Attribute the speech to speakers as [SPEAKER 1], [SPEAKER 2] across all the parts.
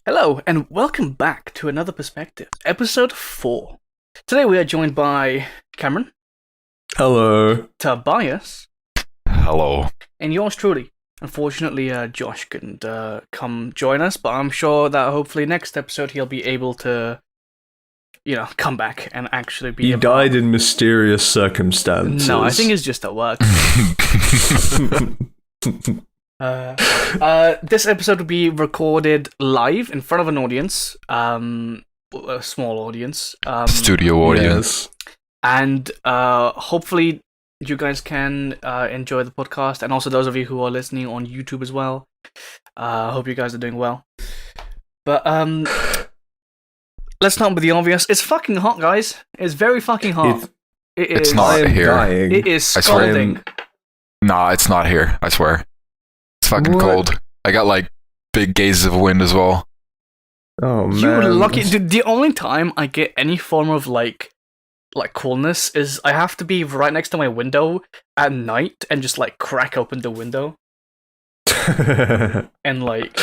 [SPEAKER 1] Hello, and welcome back to another perspective, episode 4. Today we are joined by Cameron,
[SPEAKER 2] Hello.
[SPEAKER 1] Tobias,
[SPEAKER 3] Hello.
[SPEAKER 1] and yours truly. Unfortunately, Josh couldn't come join us, but I'm sure that hopefully next episode he'll be able to, come back and actually be.
[SPEAKER 2] He died in mysterious circumstances.
[SPEAKER 1] No, I think it's just at work. This episode will be recorded live in front of an audience, a small audience,
[SPEAKER 3] Studio audience.
[SPEAKER 2] Yes.
[SPEAKER 1] and hopefully you guys can enjoy the podcast, and also those of you who are listening on YouTube as well. Hope you guys are doing well. But let's start with the obvious. It's fucking hot, guys. It's very fucking hot.
[SPEAKER 3] It's not here.
[SPEAKER 2] Dying.
[SPEAKER 1] It is scalding.
[SPEAKER 3] Nah, it's not here. I swear. It's fucking
[SPEAKER 2] What?
[SPEAKER 3] cold. I got like big gazes of wind as well.
[SPEAKER 2] Oh man.
[SPEAKER 1] You lucky. Dude, the only time I get any form of like coolness is I have to be right next to my window at night and just like crack open the window and like.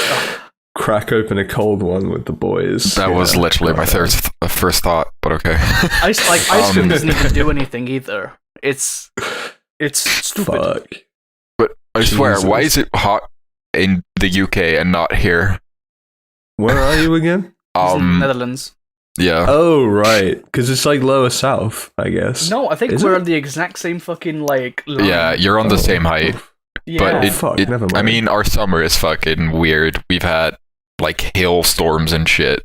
[SPEAKER 2] Crack open a cold one with the boys.
[SPEAKER 3] That was literally my first thought, but okay.
[SPEAKER 1] Ice cream doesn't even do anything either. It's stupid.
[SPEAKER 2] Fuck.
[SPEAKER 3] But I swear,
[SPEAKER 2] Jesus.
[SPEAKER 3] why is it hot in the UK and not here?
[SPEAKER 2] Where are you again?
[SPEAKER 1] It's in the Netherlands.
[SPEAKER 3] Yeah.
[SPEAKER 2] Oh right, because it's like lower south, I guess.
[SPEAKER 1] No, I think
[SPEAKER 2] Is
[SPEAKER 1] we're
[SPEAKER 2] it?
[SPEAKER 1] on the exact same fucking like line.
[SPEAKER 3] Yeah, you're on the same height.
[SPEAKER 1] Yeah.
[SPEAKER 3] But
[SPEAKER 2] fuck, never mind.
[SPEAKER 3] I mean, our summer is fucking weird. We've had like hailstorms and shit.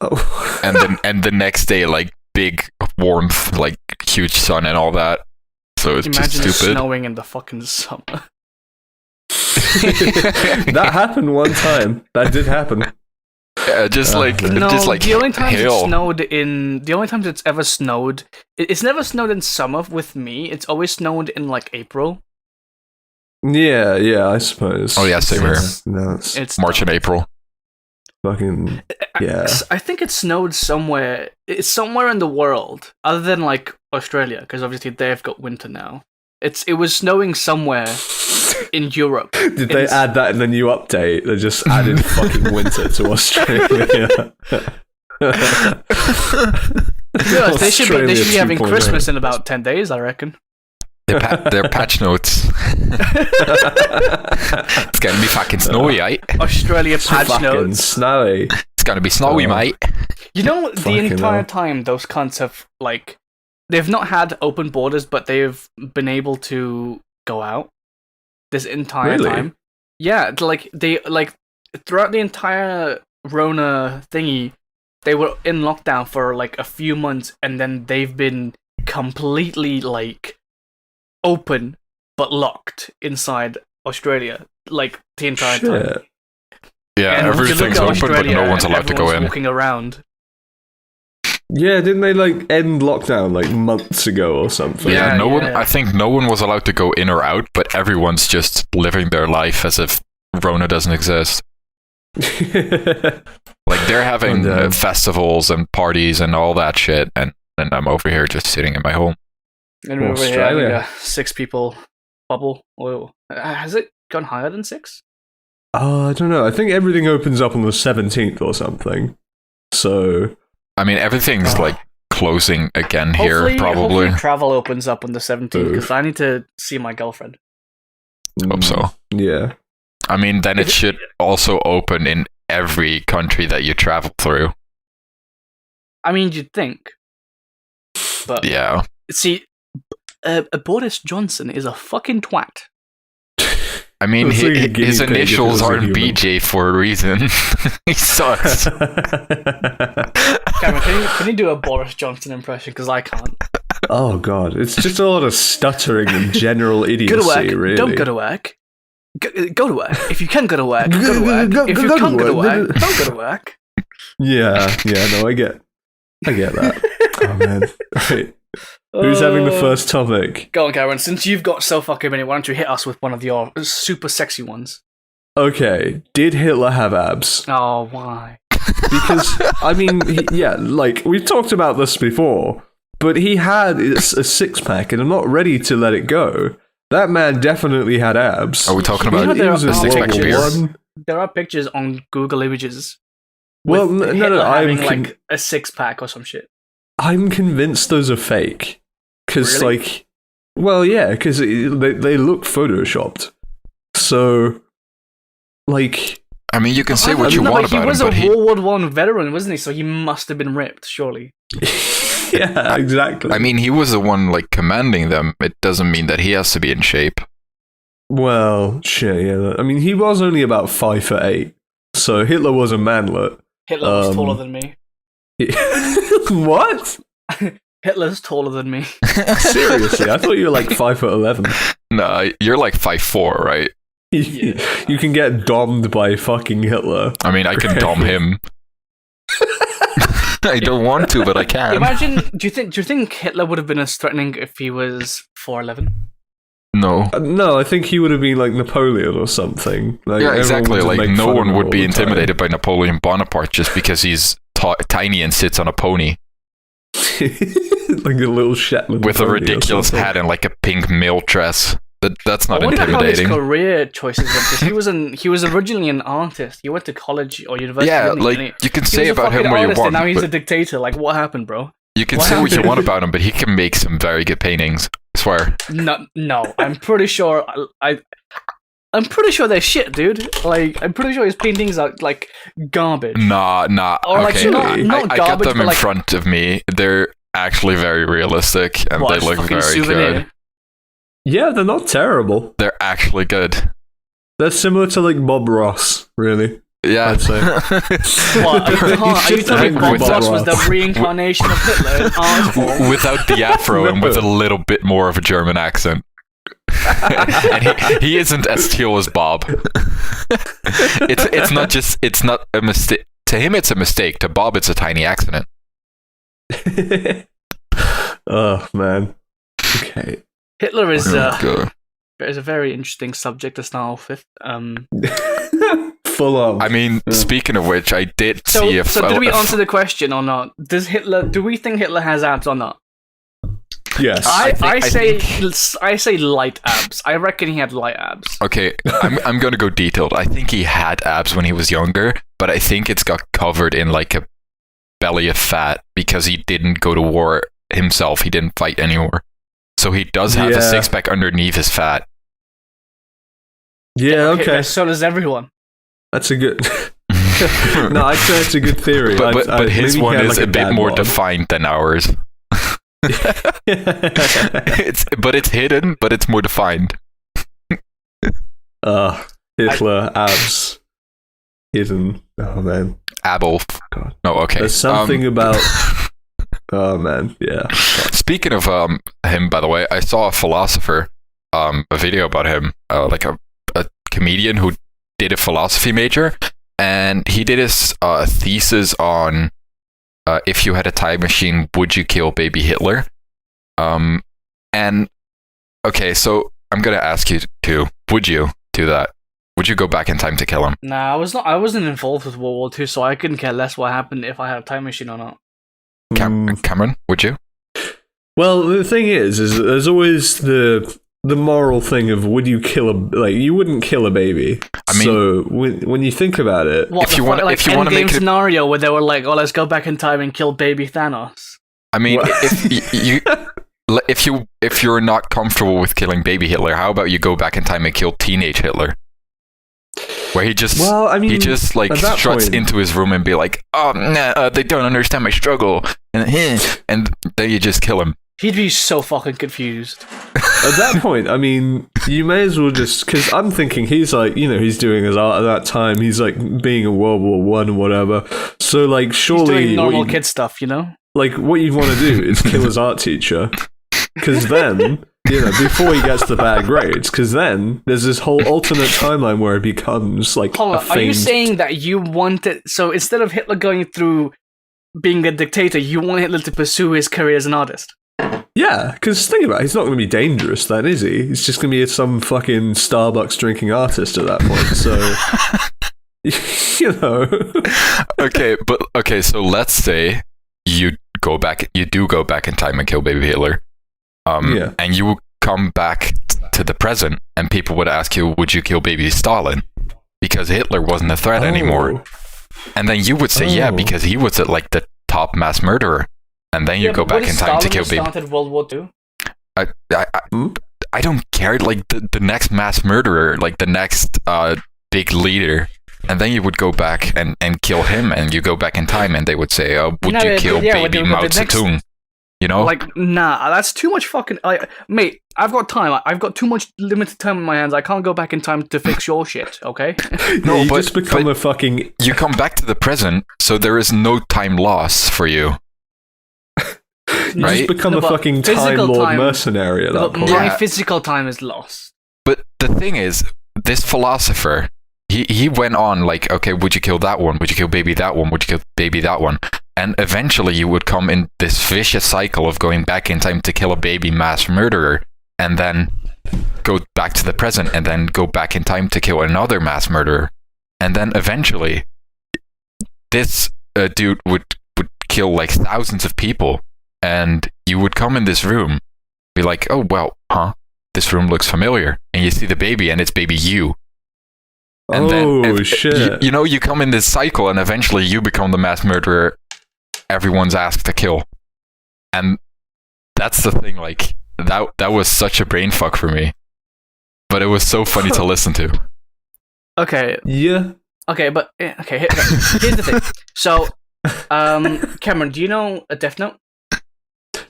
[SPEAKER 2] Oh.
[SPEAKER 3] and the next day, like big warmth, like huge sun and all that. So it's
[SPEAKER 1] Imagine
[SPEAKER 3] just
[SPEAKER 1] it
[SPEAKER 3] stupid.
[SPEAKER 1] snowing in the fucking summer.
[SPEAKER 2] That happened one time. That did happen.
[SPEAKER 3] Yeah, just like
[SPEAKER 1] No,
[SPEAKER 3] just like
[SPEAKER 1] the only times
[SPEAKER 3] hail.
[SPEAKER 1] the only times it's ever snowed, it's never snowed in summer with me. It's always snowed in like April.
[SPEAKER 2] Yeah, I suppose.
[SPEAKER 3] Oh yeah, same here.
[SPEAKER 2] No, it's
[SPEAKER 1] It's
[SPEAKER 3] March and April.
[SPEAKER 2] fucking yeah.
[SPEAKER 1] I think it snowed somewhere. It's somewhere in the world other than like Australia, because obviously they've got winter now. It was snowing somewhere in Europe.
[SPEAKER 2] Did they add that in the new update? They just added fucking winter to Australia.
[SPEAKER 1] Yeah, they should be
[SPEAKER 2] Australia
[SPEAKER 1] having
[SPEAKER 2] 2.0.
[SPEAKER 1] Christmas in about 10 days, I reckon.
[SPEAKER 3] They're patch notes. It's gonna be fucking snowy, right?
[SPEAKER 1] Australia patch
[SPEAKER 2] Fucking
[SPEAKER 1] notes.
[SPEAKER 2] snowy.
[SPEAKER 3] It's gonna be snowy,
[SPEAKER 2] Oh.
[SPEAKER 3] mate.
[SPEAKER 1] You know, the
[SPEAKER 2] Fucking
[SPEAKER 1] entire
[SPEAKER 2] hell.
[SPEAKER 1] time those cunts have, like, they've not had open borders, but they've been able to go out this entire
[SPEAKER 2] Really?
[SPEAKER 1] time. Yeah, throughout the entire Rona thingy, they were in lockdown for, like, a few months, and then they've been completely, like, open, but locked inside Australia, like, the entire time.
[SPEAKER 2] Shit.
[SPEAKER 3] Yeah,
[SPEAKER 1] And if you look
[SPEAKER 3] everything's
[SPEAKER 1] at
[SPEAKER 3] open, but
[SPEAKER 1] Australia
[SPEAKER 3] no one's
[SPEAKER 1] and
[SPEAKER 3] allowed to go
[SPEAKER 1] everyone's
[SPEAKER 3] in.
[SPEAKER 1] walking around.
[SPEAKER 2] Yeah, didn't they like end lockdown like months ago or something?
[SPEAKER 3] Yeah,
[SPEAKER 1] Yeah,
[SPEAKER 3] no one.
[SPEAKER 1] yeah.
[SPEAKER 3] I think no one was allowed to go in or out, but everyone's just living their life as if Rona doesn't exist. Like they're having
[SPEAKER 2] And,
[SPEAKER 3] festivals and parties and all that shit, and I'm over here just sitting in my home.
[SPEAKER 1] And we're having
[SPEAKER 2] Australia.
[SPEAKER 1] a 6 people bubble. Or has it gone higher than 6?
[SPEAKER 2] I don't know. I think everything opens up on the 17th or something. So
[SPEAKER 3] I mean, everything's
[SPEAKER 2] Ah.
[SPEAKER 3] like closing again
[SPEAKER 1] Hopefully,
[SPEAKER 3] here, probably.
[SPEAKER 1] hopefully travel opens up on the 17th, because
[SPEAKER 2] Oof.
[SPEAKER 1] I need to see my girlfriend.
[SPEAKER 3] Hope so.
[SPEAKER 2] Yeah.
[SPEAKER 3] I mean, then it should also open in every country that you travel through.
[SPEAKER 1] I mean, you'd think. But,
[SPEAKER 3] Yeah.
[SPEAKER 1] see, Boris Johnson is a fucking twat.
[SPEAKER 3] I mean,
[SPEAKER 2] It's like a
[SPEAKER 3] his
[SPEAKER 2] guinea pig if it
[SPEAKER 3] initials
[SPEAKER 2] was a
[SPEAKER 3] aren't
[SPEAKER 2] human.
[SPEAKER 3] BJ for a reason. He sucks.
[SPEAKER 1] Cameron, can you do a Boris Johnson impression? Because I can't.
[SPEAKER 2] Oh god, it's just a lot of stuttering and general idiocy,
[SPEAKER 1] Go to work.
[SPEAKER 2] really.
[SPEAKER 1] Don't go to work. Go to work. If you can go to work, go to work. If you can't go to work, don't go to work.
[SPEAKER 2] Yeah, no, I get that. Oh man. Right. Who's having the first topic?
[SPEAKER 1] Go on, Cameron. Since you've got so fucking many, why don't you hit us with one of your super sexy ones?
[SPEAKER 2] Okay, did Hitler have abs?
[SPEAKER 1] Oh, why?
[SPEAKER 2] Because, I mean, like, we've talked about this before, but he had a six-pack, and I'm not ready to let it go. That man definitely had abs.
[SPEAKER 3] Are we talking
[SPEAKER 1] You know
[SPEAKER 3] about
[SPEAKER 1] there
[SPEAKER 2] He was in
[SPEAKER 1] are
[SPEAKER 3] six-pack
[SPEAKER 2] World
[SPEAKER 3] of
[SPEAKER 2] War
[SPEAKER 3] beer?
[SPEAKER 2] One.
[SPEAKER 1] There are pictures on Google Images
[SPEAKER 2] Well,
[SPEAKER 1] with
[SPEAKER 2] no,
[SPEAKER 1] Hitler having
[SPEAKER 2] I'm
[SPEAKER 1] like a 6-pack or some shit.
[SPEAKER 2] I'm convinced those are fake. Because,
[SPEAKER 1] Really?
[SPEAKER 2] like, well, yeah, because they look photoshopped. So, like,
[SPEAKER 3] I mean, you can say
[SPEAKER 1] I
[SPEAKER 3] what
[SPEAKER 1] don't
[SPEAKER 3] you
[SPEAKER 1] know,
[SPEAKER 3] want
[SPEAKER 1] but he
[SPEAKER 3] about
[SPEAKER 1] was
[SPEAKER 3] him, but
[SPEAKER 1] a World War I veteran, wasn't he? So he must have been ripped, surely.
[SPEAKER 2] yeah, exactly.
[SPEAKER 3] I mean, he was the one like commanding them. It doesn't mean that he has to be in shape.
[SPEAKER 2] Well, shit, yeah. I mean, he was only about 5'8", so Hitler was a manlet.
[SPEAKER 1] Hitler was taller than me.
[SPEAKER 2] What?
[SPEAKER 1] Hitler's taller than me.
[SPEAKER 2] Seriously, I thought you were like 5'11".
[SPEAKER 3] No, you're like 5'4", right?
[SPEAKER 2] You can get domed by fucking Hitler.
[SPEAKER 3] I mean, I can dom him. I don't want to, but I can.
[SPEAKER 1] Imagine, do you think Hitler would have been as threatening if he was 4'11"?
[SPEAKER 3] No.
[SPEAKER 2] No, I think he would have been like Napoleon or something. Like,
[SPEAKER 3] Yeah,
[SPEAKER 2] everyone
[SPEAKER 3] exactly.
[SPEAKER 2] would just
[SPEAKER 3] Like,
[SPEAKER 2] make
[SPEAKER 3] no
[SPEAKER 2] fun of
[SPEAKER 3] one
[SPEAKER 2] him
[SPEAKER 3] would
[SPEAKER 2] all
[SPEAKER 3] be
[SPEAKER 2] the time.
[SPEAKER 3] intimidated by Napoleon Bonaparte just because he's tiny and sits on a pony
[SPEAKER 2] like a little Shetland
[SPEAKER 3] with a
[SPEAKER 2] pony or
[SPEAKER 3] ridiculous
[SPEAKER 2] something.
[SPEAKER 3] hat and like a pink male dress. That's not
[SPEAKER 1] I wonder how his
[SPEAKER 3] intimidating.
[SPEAKER 1] career choices went, because he was originally an artist. He went to college or university.
[SPEAKER 3] Yeah,
[SPEAKER 1] didn't he?
[SPEAKER 3] like,
[SPEAKER 1] And
[SPEAKER 3] you can
[SPEAKER 1] he
[SPEAKER 3] say
[SPEAKER 1] was a
[SPEAKER 3] about him
[SPEAKER 1] fucking
[SPEAKER 3] what you
[SPEAKER 1] artist,
[SPEAKER 3] want,
[SPEAKER 1] and now he's
[SPEAKER 3] but
[SPEAKER 1] a dictator. Like, what happened, bro?
[SPEAKER 3] you can
[SPEAKER 1] what
[SPEAKER 3] say what you
[SPEAKER 1] happened?
[SPEAKER 3] want about him, but he can make some very good paintings. I swear.
[SPEAKER 1] No, I'm pretty sure. I'm pretty sure they're shit, dude. Like, I'm pretty sure his paintings are like garbage.
[SPEAKER 3] Nah.
[SPEAKER 1] Or, like,
[SPEAKER 3] Okay,
[SPEAKER 1] not
[SPEAKER 3] I got
[SPEAKER 1] garbage,
[SPEAKER 3] them
[SPEAKER 1] but,
[SPEAKER 3] in
[SPEAKER 1] like-
[SPEAKER 3] front of me. They're actually very realistic, and
[SPEAKER 1] What,
[SPEAKER 3] they look
[SPEAKER 1] fucking
[SPEAKER 3] very
[SPEAKER 1] souvenir?
[SPEAKER 3] good.
[SPEAKER 2] Yeah, they're not terrible.
[SPEAKER 3] They're actually good.
[SPEAKER 2] They're similar to like Bob Ross, really.
[SPEAKER 3] Yeah.
[SPEAKER 2] I'd say.
[SPEAKER 1] What? Are you telling me Bob
[SPEAKER 3] With
[SPEAKER 1] Ross
[SPEAKER 3] that-
[SPEAKER 1] was the reincarnation of Hitler in art form?
[SPEAKER 3] Without the afro and with a little bit more of a German accent. And he isn't as teal as Bob. It's not a mistake. To him, it's a mistake. To Bob, it's a tiny accident.
[SPEAKER 2] Oh man. Okay.
[SPEAKER 1] Hitler is
[SPEAKER 3] Good.
[SPEAKER 1] a very interesting subject to start off with.
[SPEAKER 2] Full on.
[SPEAKER 3] I mean, speaking of which, I did
[SPEAKER 1] So,
[SPEAKER 3] see if.
[SPEAKER 1] did we
[SPEAKER 3] if-
[SPEAKER 1] answer the question or not? Do we think Hitler has abs or not?
[SPEAKER 2] Yes.
[SPEAKER 1] I
[SPEAKER 3] think-
[SPEAKER 1] say light abs. I reckon he had light abs.
[SPEAKER 3] Okay, I'm gonna go detailed. I think he had abs when he was younger, but I think it's got covered in like a belly of fat because he didn't go to war himself. He didn't fight anymore, so he does have
[SPEAKER 2] Yeah.
[SPEAKER 3] a 6-pack underneath his fat.
[SPEAKER 2] Yeah, okay.
[SPEAKER 1] So does everyone.
[SPEAKER 2] That's a good. No, I'd say it's a good theory.
[SPEAKER 3] But his
[SPEAKER 2] maybe he
[SPEAKER 3] one
[SPEAKER 2] had,
[SPEAKER 3] is
[SPEAKER 2] like,
[SPEAKER 3] a bit
[SPEAKER 2] bad
[SPEAKER 3] more
[SPEAKER 2] one.
[SPEAKER 3] defined than ours. It's hidden, but it's more defined.
[SPEAKER 2] Hitler abs hidden. Oh man.
[SPEAKER 3] Abel.
[SPEAKER 2] God.
[SPEAKER 3] No, okay.
[SPEAKER 2] There's something about. Oh man, yeah.
[SPEAKER 3] Speaking of him, by the way, I saw a philosopher, a video about him, like a comedian who did a philosophy major, and he did his thesis on if you had a time machine, would you kill baby Hitler? And okay, so I'm gonna ask you to, would you do that? Would you go back in time to kill him?
[SPEAKER 1] Nah, I wasn't involved with World War II, so I couldn't care less what happened if I had a time machine or not.
[SPEAKER 3] Cameron, would you?
[SPEAKER 2] Well, the thing is there's always the moral thing of would you kill you wouldn't kill a baby.
[SPEAKER 3] I mean,
[SPEAKER 2] so when you think about it,
[SPEAKER 1] What,
[SPEAKER 3] If you wanna-
[SPEAKER 1] like
[SPEAKER 3] if you wanna make
[SPEAKER 1] Endgame
[SPEAKER 3] it-
[SPEAKER 1] scenario where they were like, "Oh, let's go back in time and kill baby Thanos."
[SPEAKER 3] I mean,
[SPEAKER 2] What?
[SPEAKER 3] if you're not comfortable with killing baby Hitler, how about you go back in time and kill teenage Hitler? Where he just like
[SPEAKER 2] at that
[SPEAKER 3] struts
[SPEAKER 2] point-
[SPEAKER 3] into his room and be like, "Oh, nah, they don't understand my struggle," and then you just kill him.
[SPEAKER 1] He'd be so fucking confused.
[SPEAKER 2] at that point, I mean, you may as well just because I'm thinking he's like, he's doing his art at that time. He's like being a World War I or whatever. So like,
[SPEAKER 1] He's
[SPEAKER 2] surely
[SPEAKER 1] doing normal
[SPEAKER 2] what
[SPEAKER 1] kid stuff, you know?
[SPEAKER 2] what you'd want to do is kill his art teacher, because then before he gets the bad grades, because then there's this whole alternate timeline where it becomes like
[SPEAKER 1] Hold
[SPEAKER 2] a
[SPEAKER 1] on, are you
[SPEAKER 2] famed.
[SPEAKER 1] saying that you wanted... So instead of Hitler going through being a dictator, you want Hitler to pursue his career as an artist?
[SPEAKER 2] Yeah, because think about it, he's not going to be dangerous then, is he? He's just going to be some fucking Starbucks drinking artist at that point, so...
[SPEAKER 3] Okay, so let's say you do go back in time and kill baby Hitler.
[SPEAKER 2] Yeah.
[SPEAKER 3] And you come back to the present, and people would ask you, would you kill baby Stalin? Because Hitler wasn't a threat anymore. And then you would say, yeah, because he was like the top mass murderer. And then you go back in time to kill baby.
[SPEAKER 1] Started World War II.
[SPEAKER 3] I don't care. Like the next mass murderer, like the next big leader. And then you would go back and kill him, and you go back in time, and they would say, "Oh, would you kill baby Mao Zedong?" You know,
[SPEAKER 1] like, nah, that's too much fucking. Mate, I've got time. I've got too much limited time in my hands. I can't go back in time to fix your shit. Okay?
[SPEAKER 2] No, you just become a fucking.
[SPEAKER 3] You come back to the present, so there is no time loss for you.
[SPEAKER 2] You just become a fucking time lord mercenary at that point.
[SPEAKER 1] My physical time is lost.
[SPEAKER 3] But the thing is, this philosopher. He went on like, okay, would you kill that one? Would you kill baby that one? Would you kill baby that one? And eventually you would come in this vicious cycle of going back in time to kill a baby mass murderer, and then go back to the present, and then go back in time to kill another mass murderer. And then eventually this dude would kill like thousands of people, and you would come in this room, be like, oh, well, this room looks familiar. And you see the baby, and it's baby you. And then,
[SPEAKER 2] shit.
[SPEAKER 3] You know, you come in this cycle, and eventually you become the mass murderer everyone's asked to kill. And that's the thing, like, that was such a brain fuck for me. But it was so funny to listen to.
[SPEAKER 1] Okay.
[SPEAKER 2] Yeah.
[SPEAKER 1] Okay, but here's the thing. So, Cameron, do you know a Death Note?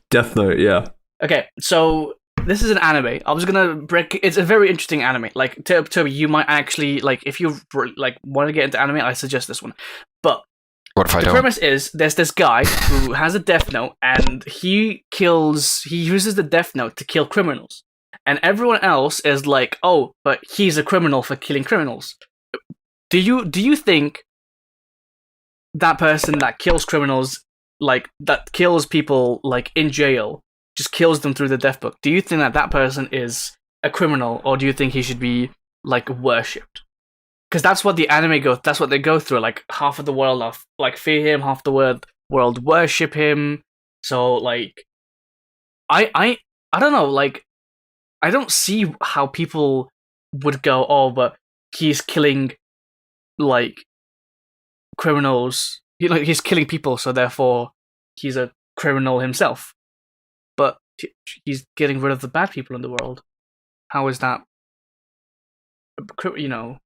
[SPEAKER 2] Death Note, yeah.
[SPEAKER 1] Okay, so this is an anime. I was gonna break. It's a very interesting anime. Like Toby, you might actually like if you like want to get into anime. I suggest this one. But
[SPEAKER 3] what if I don't?
[SPEAKER 1] The premise is there's this guy who has a Death Note, and he uses the Death Note to kill criminals, and everyone else is like, oh, but he's a criminal for killing criminals. Do you think that person that kills criminals, like that kills people like in jail, just kills them through the death book? Do you think that person is a criminal, or do you think he should be like worshipped? Because that's what the anime that's what they go through. Like half of the world like fear him, half the world worship him. So like, I don't know. Like, I don't see how people would go, oh, but he's killing like criminals. He's killing people, so therefore he's a criminal himself. But he's getting rid of the bad people in the world. How is that? You know.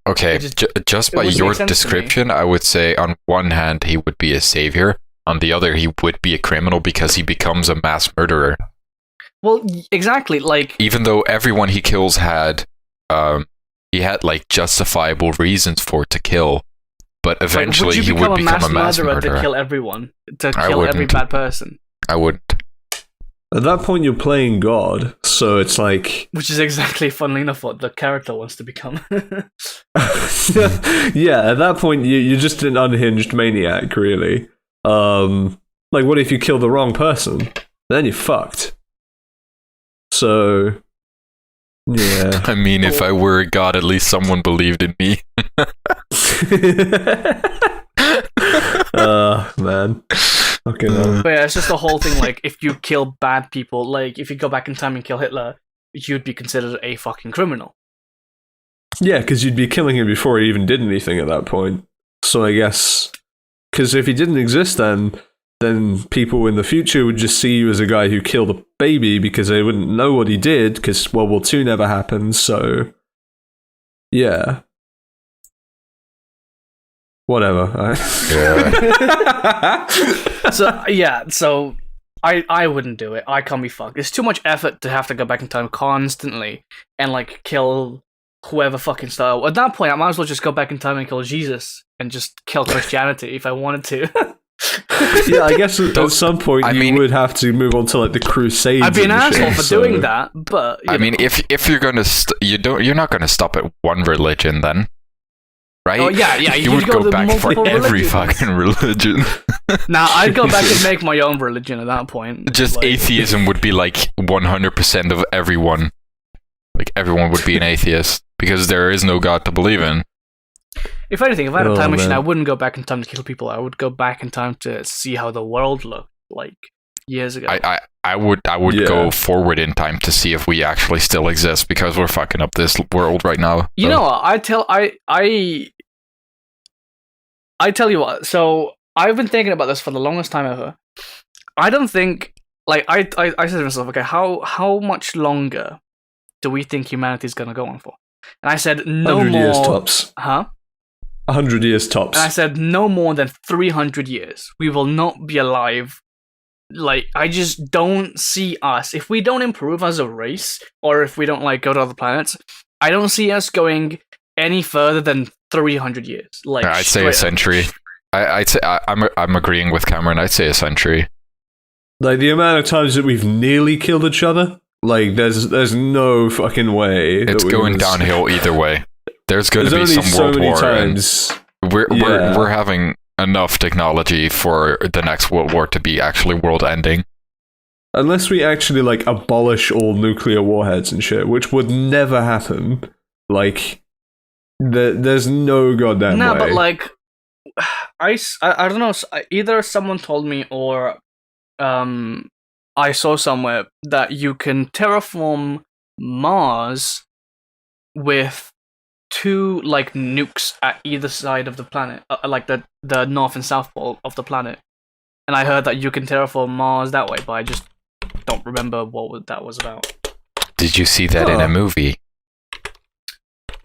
[SPEAKER 3] Okay, just by your description, I would say on one hand he would be a savior, on the other he would be a criminal because he becomes a mass murderer.
[SPEAKER 1] Well, exactly. Like,
[SPEAKER 3] even though everyone he kills had like justifiable reasons to kill, but eventually he would become a mass murderer
[SPEAKER 1] to kill everyone, to kill every bad person.
[SPEAKER 3] I wouldn't.
[SPEAKER 2] At that point, you're playing God, so it's like...
[SPEAKER 1] Which is exactly, funnily enough, what the character wants to become.
[SPEAKER 2] Yeah, at that point, you're just an unhinged maniac, really. Like, what if you kill the wrong person? Then you're fucked. So... Yeah.
[SPEAKER 3] I mean, if I were a god, at least someone believed in me.
[SPEAKER 2] Man. Okay, no.
[SPEAKER 1] But yeah, it's just the whole thing, like, if you kill bad people, like, if you go back in time and kill Hitler, you'd be considered a fucking criminal.
[SPEAKER 2] Yeah, because you'd be killing him before he even did anything at that point. So I guess... Because if he didn't exist then people in the future would just see you as a guy who killed a baby because they wouldn't know what he did, because World War II never happened, so... Yeah. Whatever.
[SPEAKER 3] Yeah.
[SPEAKER 1] So I wouldn't do it. I can't be fucked. It's too much effort to have to go back in time constantly and like kill whoever fucking started. At that point, I might as well just go back in time and kill Jesus and just kill Christianity if I wanted to.
[SPEAKER 2] Yeah, I guess at some point you would have to move on to like the Crusades.
[SPEAKER 1] I'd be an asshole for doing that, but
[SPEAKER 3] I mean, if you're gonna you're not gonna stop at one religion then. Right?
[SPEAKER 1] Oh, yeah.
[SPEAKER 3] You would go back for every fucking religion.
[SPEAKER 1] Nah, I'd go back and make my own religion at that point.
[SPEAKER 3] Just like, atheism would be like 100% of everyone. Like, everyone would be an atheist because there is no God to believe in.
[SPEAKER 1] If anything, if I had a time machine, I wouldn't go back in time to kill people. I would go back in time to see how the world looked like years ago.
[SPEAKER 3] I would go forward in time to see if we actually still exist because we're fucking up this world right now.
[SPEAKER 1] You know what? I tell you what. So I've been thinking about this for the longest time ever. I don't think like I said to myself, okay, how much longer do we think humanity's gonna go on for? And I said no
[SPEAKER 2] 100
[SPEAKER 1] more.
[SPEAKER 2] years tops.
[SPEAKER 1] Huh?
[SPEAKER 2] 100 years tops.
[SPEAKER 1] And I said no more than 300 years. We will not be alive. Like, I just don't see us. If we don't improve as a race, or if we don't like go to other planets, I don't see us going any further than 300 years. Like,
[SPEAKER 3] I'd say a century. I'd say I'm agreeing with Cameron. I'd say a century.
[SPEAKER 2] Like, the amount of times that we've nearly killed each other, like, there's no fucking way.
[SPEAKER 3] It's going downhill either way. There's going to be some
[SPEAKER 2] so
[SPEAKER 3] world
[SPEAKER 2] many
[SPEAKER 3] war.
[SPEAKER 2] Times.
[SPEAKER 3] And we're having enough technology for the next world war to be actually world ending.
[SPEAKER 2] Unless we actually, like, abolish all nuclear warheads and shit, which would never happen. Like, there's no goddamn way.
[SPEAKER 1] No, but, like, I don't know. Either someone told me or I saw somewhere that you can terraform Mars with 2 like nukes at either side of the planet, like the north and south pole of the planet. And I heard that you can terraform Mars that way, but I just don't remember what that was about.
[SPEAKER 3] Did you see that in a movie?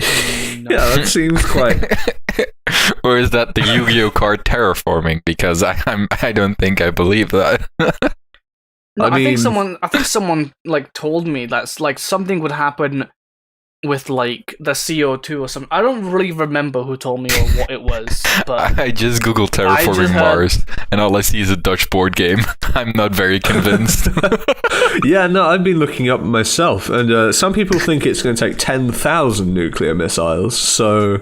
[SPEAKER 1] No.
[SPEAKER 2] Yeah, that seems quite.
[SPEAKER 3] Or is that the Yu-Gi-Oh card Terraforming? Because I don't think I believe that.
[SPEAKER 1] No,
[SPEAKER 2] I mean,
[SPEAKER 1] I think someone like told me that's like something would happen with like the CO2 or something. I don't really remember who told me or what it was, but
[SPEAKER 3] I just googled Terraforming Mars, and all I see is a Dutch board game. I'm not very convinced.
[SPEAKER 2] Yeah, no, I've been looking up myself, and some people think it's going to take 10,000 nuclear missiles. So,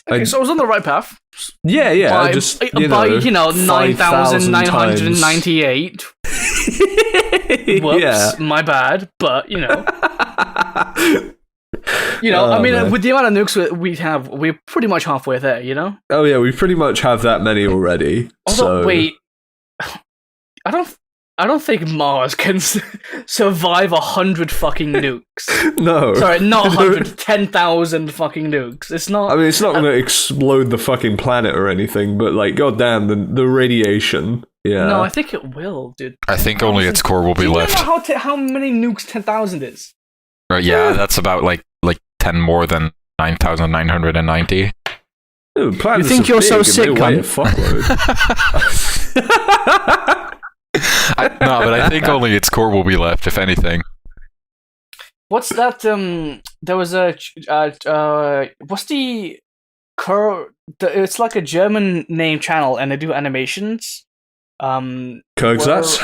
[SPEAKER 1] okay, so I was on the right path.
[SPEAKER 2] Yeah,
[SPEAKER 1] By,
[SPEAKER 2] just
[SPEAKER 1] by 9,998. Whoops,
[SPEAKER 2] Yeah.
[SPEAKER 1] my bad. But I mean,
[SPEAKER 2] man.
[SPEAKER 1] with the amount of nukes we have, we're pretty much halfway there.
[SPEAKER 2] Oh yeah, we pretty much have that many already.
[SPEAKER 1] Although,
[SPEAKER 2] so.
[SPEAKER 1] wait, I don't think Mars can survive 100 fucking nukes.
[SPEAKER 2] No.
[SPEAKER 1] Sorry, not 100, 10,000 fucking nukes. It's not.
[SPEAKER 2] I mean, it's not going to explode the fucking planet or anything, but like, goddamn, the radiation. Yeah.
[SPEAKER 1] No, I think it will, dude.
[SPEAKER 3] I think only its core will be left.
[SPEAKER 1] Do you know how many nukes 10,000 is?
[SPEAKER 3] Right, yeah, that's about like 10 more than 9,990.
[SPEAKER 2] Dude, planets
[SPEAKER 1] You think
[SPEAKER 2] are
[SPEAKER 1] you're so
[SPEAKER 2] big
[SPEAKER 1] sick,
[SPEAKER 2] and they weigh a
[SPEAKER 1] cunt?
[SPEAKER 2] fuckload.
[SPEAKER 3] No, but I think only its core will be left, if anything.
[SPEAKER 1] What's that? There was a what's the it's like a German name channel, and they do animations.
[SPEAKER 2] Kurgsatz?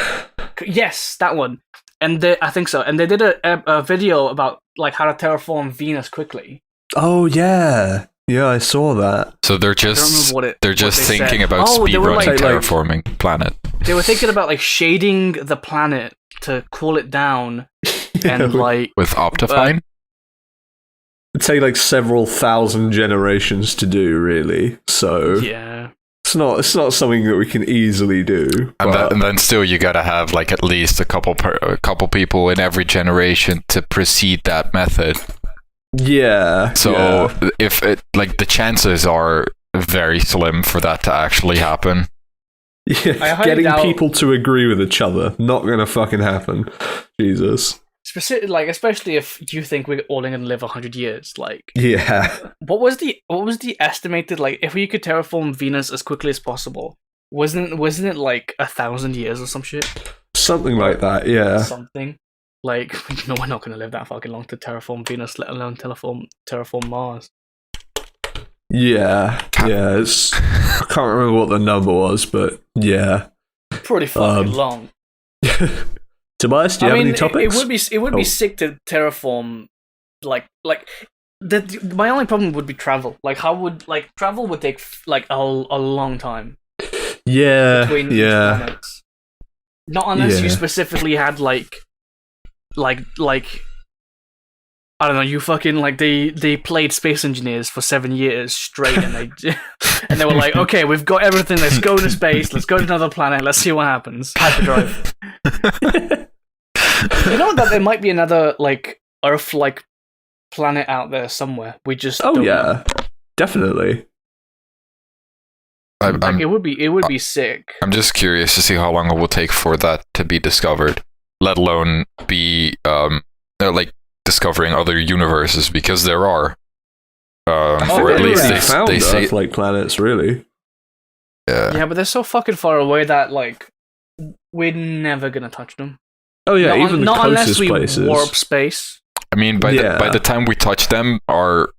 [SPEAKER 1] Yes, that one. And I think so. And they did a video about like how to terraform Venus quickly.
[SPEAKER 2] Oh yeah, yeah, I saw that.
[SPEAKER 3] So they're just thinking about speedrunning terraforming planet.
[SPEAKER 1] They were thinking about like shading the planet to cool it down, and like
[SPEAKER 3] with Optifine.
[SPEAKER 2] It'd take like several thousand generations to do, really. So
[SPEAKER 1] yeah.
[SPEAKER 2] It's not something that we can easily do.
[SPEAKER 3] And then still you gotta have like at least a couple people in every generation to precede that method.
[SPEAKER 2] Yeah.
[SPEAKER 3] So if it like the chances are very slim for that to actually happen.
[SPEAKER 2] Yeah, getting people to agree with each other, not gonna fucking happen. Jesus.
[SPEAKER 1] Especially if you think we're all gonna live 100 years, like what was the estimated, like, if we could terraform Venus as quickly as possible, wasn't it like 1,000 years or some shit?
[SPEAKER 2] Something like that, yeah.
[SPEAKER 1] Something like we're not gonna live that fucking long to terraform Venus, let alone terraform Mars.
[SPEAKER 2] Yeah. I can't remember what the number was, but yeah,
[SPEAKER 1] pretty fucking long.
[SPEAKER 2] Tobias, do you have any topics?
[SPEAKER 1] It would be sick to terraform, like my only problem would be travel. Like travel would take like a long time.
[SPEAKER 2] Yeah,
[SPEAKER 1] between planets. Not unless you specifically had like I don't know, you fucking like they played Space Engineers for 7 years straight, and they were like, okay, we've got everything. Let's go to space. Let's go to another planet. Let's see what happens. Hyperdrive. You know that there might be another like Earth-like planet out there somewhere. We just don't know.
[SPEAKER 2] Definitely.
[SPEAKER 1] It would be sick.
[SPEAKER 3] I'm just curious to see how long it will take for that to be discovered, let alone be like discovering other universes, because there are. Or at least they say
[SPEAKER 2] Earth-like planets, really.
[SPEAKER 1] Yeah, but they're so fucking far away that like we're never gonna touch them.
[SPEAKER 2] Oh yeah, even the
[SPEAKER 1] not
[SPEAKER 2] closest
[SPEAKER 1] unless we
[SPEAKER 2] places.
[SPEAKER 1] warp space.
[SPEAKER 3] I mean, by the time we touch them, our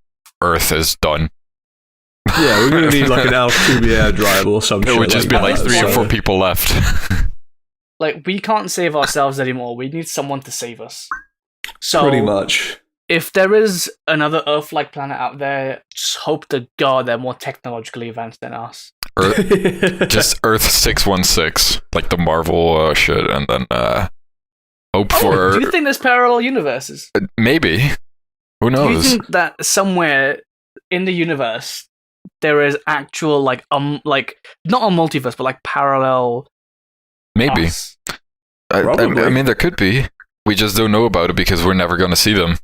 [SPEAKER 3] Earth is done.
[SPEAKER 2] Yeah, we're gonna need like an Alcubierre drive or something.
[SPEAKER 3] It would just be like 3 or 4 people left.
[SPEAKER 1] Like, we can't save ourselves anymore. We need someone to save us. So
[SPEAKER 2] pretty much.
[SPEAKER 1] If there is another Earth-like planet out there, just hope to God they're more technologically advanced than us.
[SPEAKER 3] Just Earth 616, like the Marvel shit, and then hope for.
[SPEAKER 1] Do you think there's parallel universes?
[SPEAKER 3] Maybe. Who knows?
[SPEAKER 1] Do you think that somewhere in the universe there is actual like not a multiverse, but like parallel?
[SPEAKER 3] Maybe.
[SPEAKER 1] Us?
[SPEAKER 3] I mean, there could be. We just don't know about it because we're never going to see them.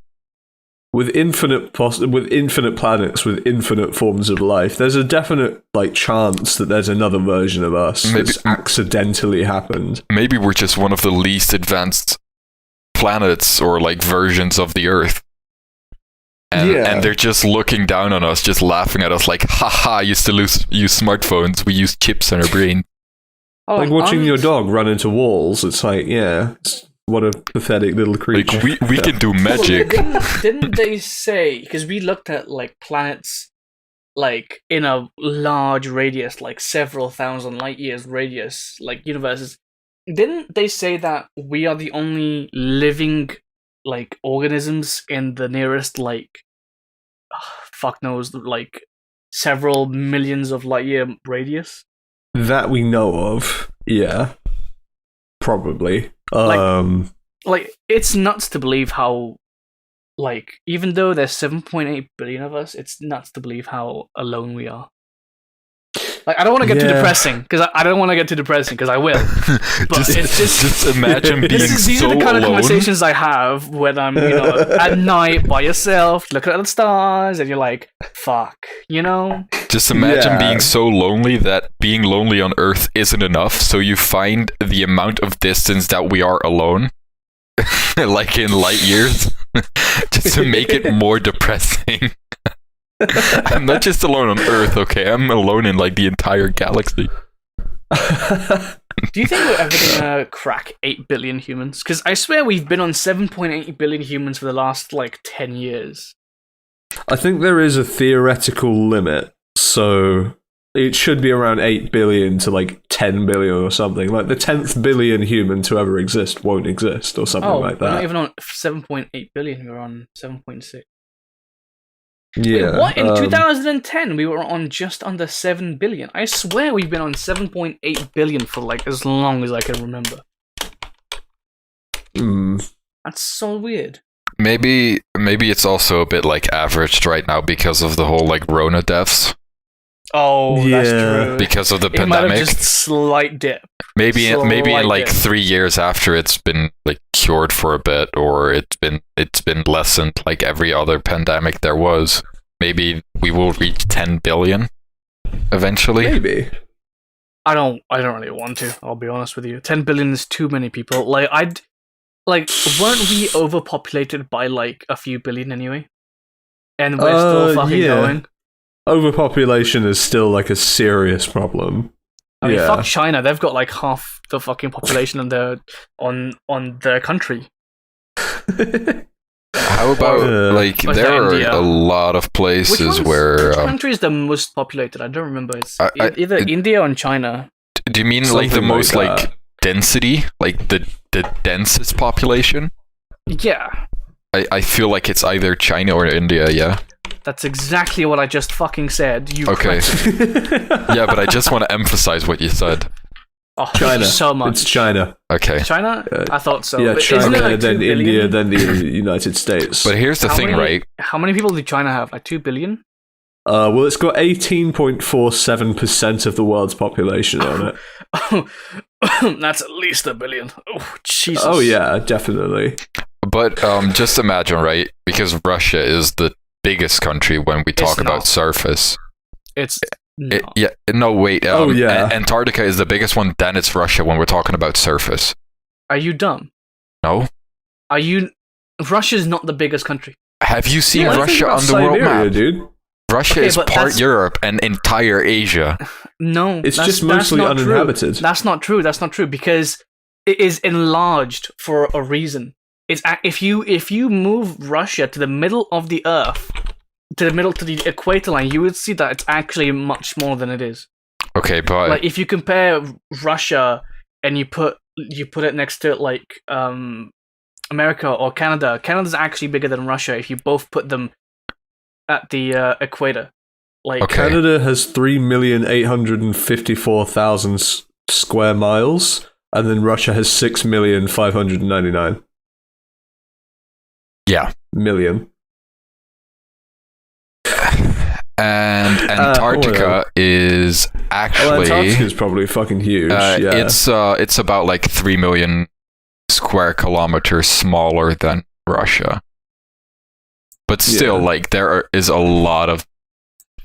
[SPEAKER 2] With infinite planets with infinite forms of life, there's a definite like chance that there's another version of us that's accidentally happened.
[SPEAKER 3] Maybe we're just one of the least advanced planets or like versions of the Earth. And they're just looking down on us, just laughing at us like, haha, you still use smartphones, we use chips in our brain.
[SPEAKER 2] Like watching your dog run into walls, it's like, what a pathetic little creature.
[SPEAKER 3] Like, we can do magic.
[SPEAKER 1] Didn't they say, because we looked at like planets like in a large radius, like several thousand light years radius, like universes, didn't they say that we are the only living like organisms in the nearest like fuck knows, like several millions of light year radius?
[SPEAKER 2] That we know of, yeah. Probably.
[SPEAKER 1] Like it's nuts to believe how, like, even though there's 7.8 billion of us, it's nuts to believe how alone we are. Like, I don't want to get too depressing, because I don't want to get too depressing, because I will. But
[SPEAKER 3] just imagine being
[SPEAKER 1] these
[SPEAKER 3] so
[SPEAKER 1] are the kind of
[SPEAKER 3] alone.
[SPEAKER 1] Conversations I have when I'm, at night by yourself, looking at the stars, and you're like, fuck,
[SPEAKER 3] Just imagine being so lonely that being lonely on Earth isn't enough, so you find the amount of distance that we are alone, like in light years, just to make it more depressing. I'm not just alone on Earth, okay? I'm alone in like the entire galaxy.
[SPEAKER 1] Do you think we're ever gonna crack 8 billion humans? Because I swear we've been on 7.8 billion humans for the last like 10 years.
[SPEAKER 2] I think there is a theoretical limit, so it should be around 8 billion to like 10 billion or something. Like the 10th billion human to ever exist won't exist or something like that.
[SPEAKER 1] We're not even on 7.8 billion, we're on 7.6.
[SPEAKER 2] Yeah.
[SPEAKER 1] Wait, what? In 2010, we were on just under 7 billion. I swear we've been on 7.8 billion for like as long as I can remember. That's so weird.
[SPEAKER 3] Maybe it's also a bit like averaged right now because of the whole like Rona deaths.
[SPEAKER 1] Oh, that's true.
[SPEAKER 3] Because of the
[SPEAKER 1] It
[SPEAKER 3] pandemic.
[SPEAKER 1] might have just slight dip.
[SPEAKER 3] Maybe in like 3 years after it's been like cured for a bit, or it's been lessened like every other pandemic there was. Maybe we will reach 10 billion eventually.
[SPEAKER 2] Maybe.
[SPEAKER 1] I don't really want to. I'll be honest with you. 10 billion is too many people. Weren't we overpopulated by like a few billion anyway? And we're still fucking going.
[SPEAKER 2] Overpopulation is still like a serious problem.
[SPEAKER 1] I mean, fuck China. They've got like half the fucking population on their country.
[SPEAKER 3] How about there are
[SPEAKER 1] India?
[SPEAKER 3] a lot of places where
[SPEAKER 1] which country is the most populated? I don't remember. It's either India or China.
[SPEAKER 3] Do you mean like the most like density, like the densest population?
[SPEAKER 1] Yeah.
[SPEAKER 3] I feel like it's either China or India. Yeah.
[SPEAKER 1] That's exactly what I just fucking said.
[SPEAKER 3] Okay. Yeah, but I just want to emphasize what you said.
[SPEAKER 1] Oh, China. So much.
[SPEAKER 2] It's China.
[SPEAKER 3] Okay.
[SPEAKER 1] China? I thought so.
[SPEAKER 2] Yeah,
[SPEAKER 1] But
[SPEAKER 2] China,
[SPEAKER 1] isn't it like
[SPEAKER 2] then
[SPEAKER 1] 2 billion?
[SPEAKER 2] India, then the United States.
[SPEAKER 3] But here's the thing, right?
[SPEAKER 1] How many people did China have? Like 2 billion?
[SPEAKER 2] Well, it's got 18.47% of the world's population on it.
[SPEAKER 1] That's at least 1 billion. Oh, Jesus.
[SPEAKER 2] Oh, yeah, definitely.
[SPEAKER 3] But just imagine, right? Because Russia is the biggest country when we talk about surface.
[SPEAKER 1] It's No.
[SPEAKER 3] No, wait.
[SPEAKER 2] Oh, yeah.
[SPEAKER 3] Antarctica is the biggest one. Then it's Russia when we're talking about surface.
[SPEAKER 1] Are you dumb?
[SPEAKER 3] No.
[SPEAKER 1] Russia's not the biggest country.
[SPEAKER 3] Have you seen
[SPEAKER 2] Yeah,
[SPEAKER 3] Russia on the world
[SPEAKER 2] Siberia,
[SPEAKER 3] map?
[SPEAKER 2] dude.
[SPEAKER 3] Russia
[SPEAKER 1] Okay,
[SPEAKER 3] is
[SPEAKER 1] but
[SPEAKER 3] part
[SPEAKER 1] that's-
[SPEAKER 3] Europe and entire Asia.
[SPEAKER 1] No,
[SPEAKER 2] It's
[SPEAKER 1] that's
[SPEAKER 2] just mostly
[SPEAKER 1] not true.
[SPEAKER 2] uninhabited.
[SPEAKER 1] That's not true. That's not true because it is enlarged for a reason. If you move Russia to the middle of the Earth, to the equator line, you would see that it's actually much smaller than it is.
[SPEAKER 3] Okay, but
[SPEAKER 1] Like if you compare Russia and you put it next to like America or Canada, Canada's actually bigger than Russia if you both put them at the equator. Like
[SPEAKER 3] Okay.
[SPEAKER 2] Canada has 3,854,000 square miles, and then Russia has 6,599,000
[SPEAKER 3] yeah.
[SPEAKER 2] million.
[SPEAKER 3] And Antarctica is
[SPEAKER 2] Well,
[SPEAKER 3] actually
[SPEAKER 2] Antarctica's probably fucking huge. Yeah.
[SPEAKER 3] it's about like 3 million square kilometers smaller than Russia. But still,
[SPEAKER 2] Yeah.
[SPEAKER 3] like is a lot of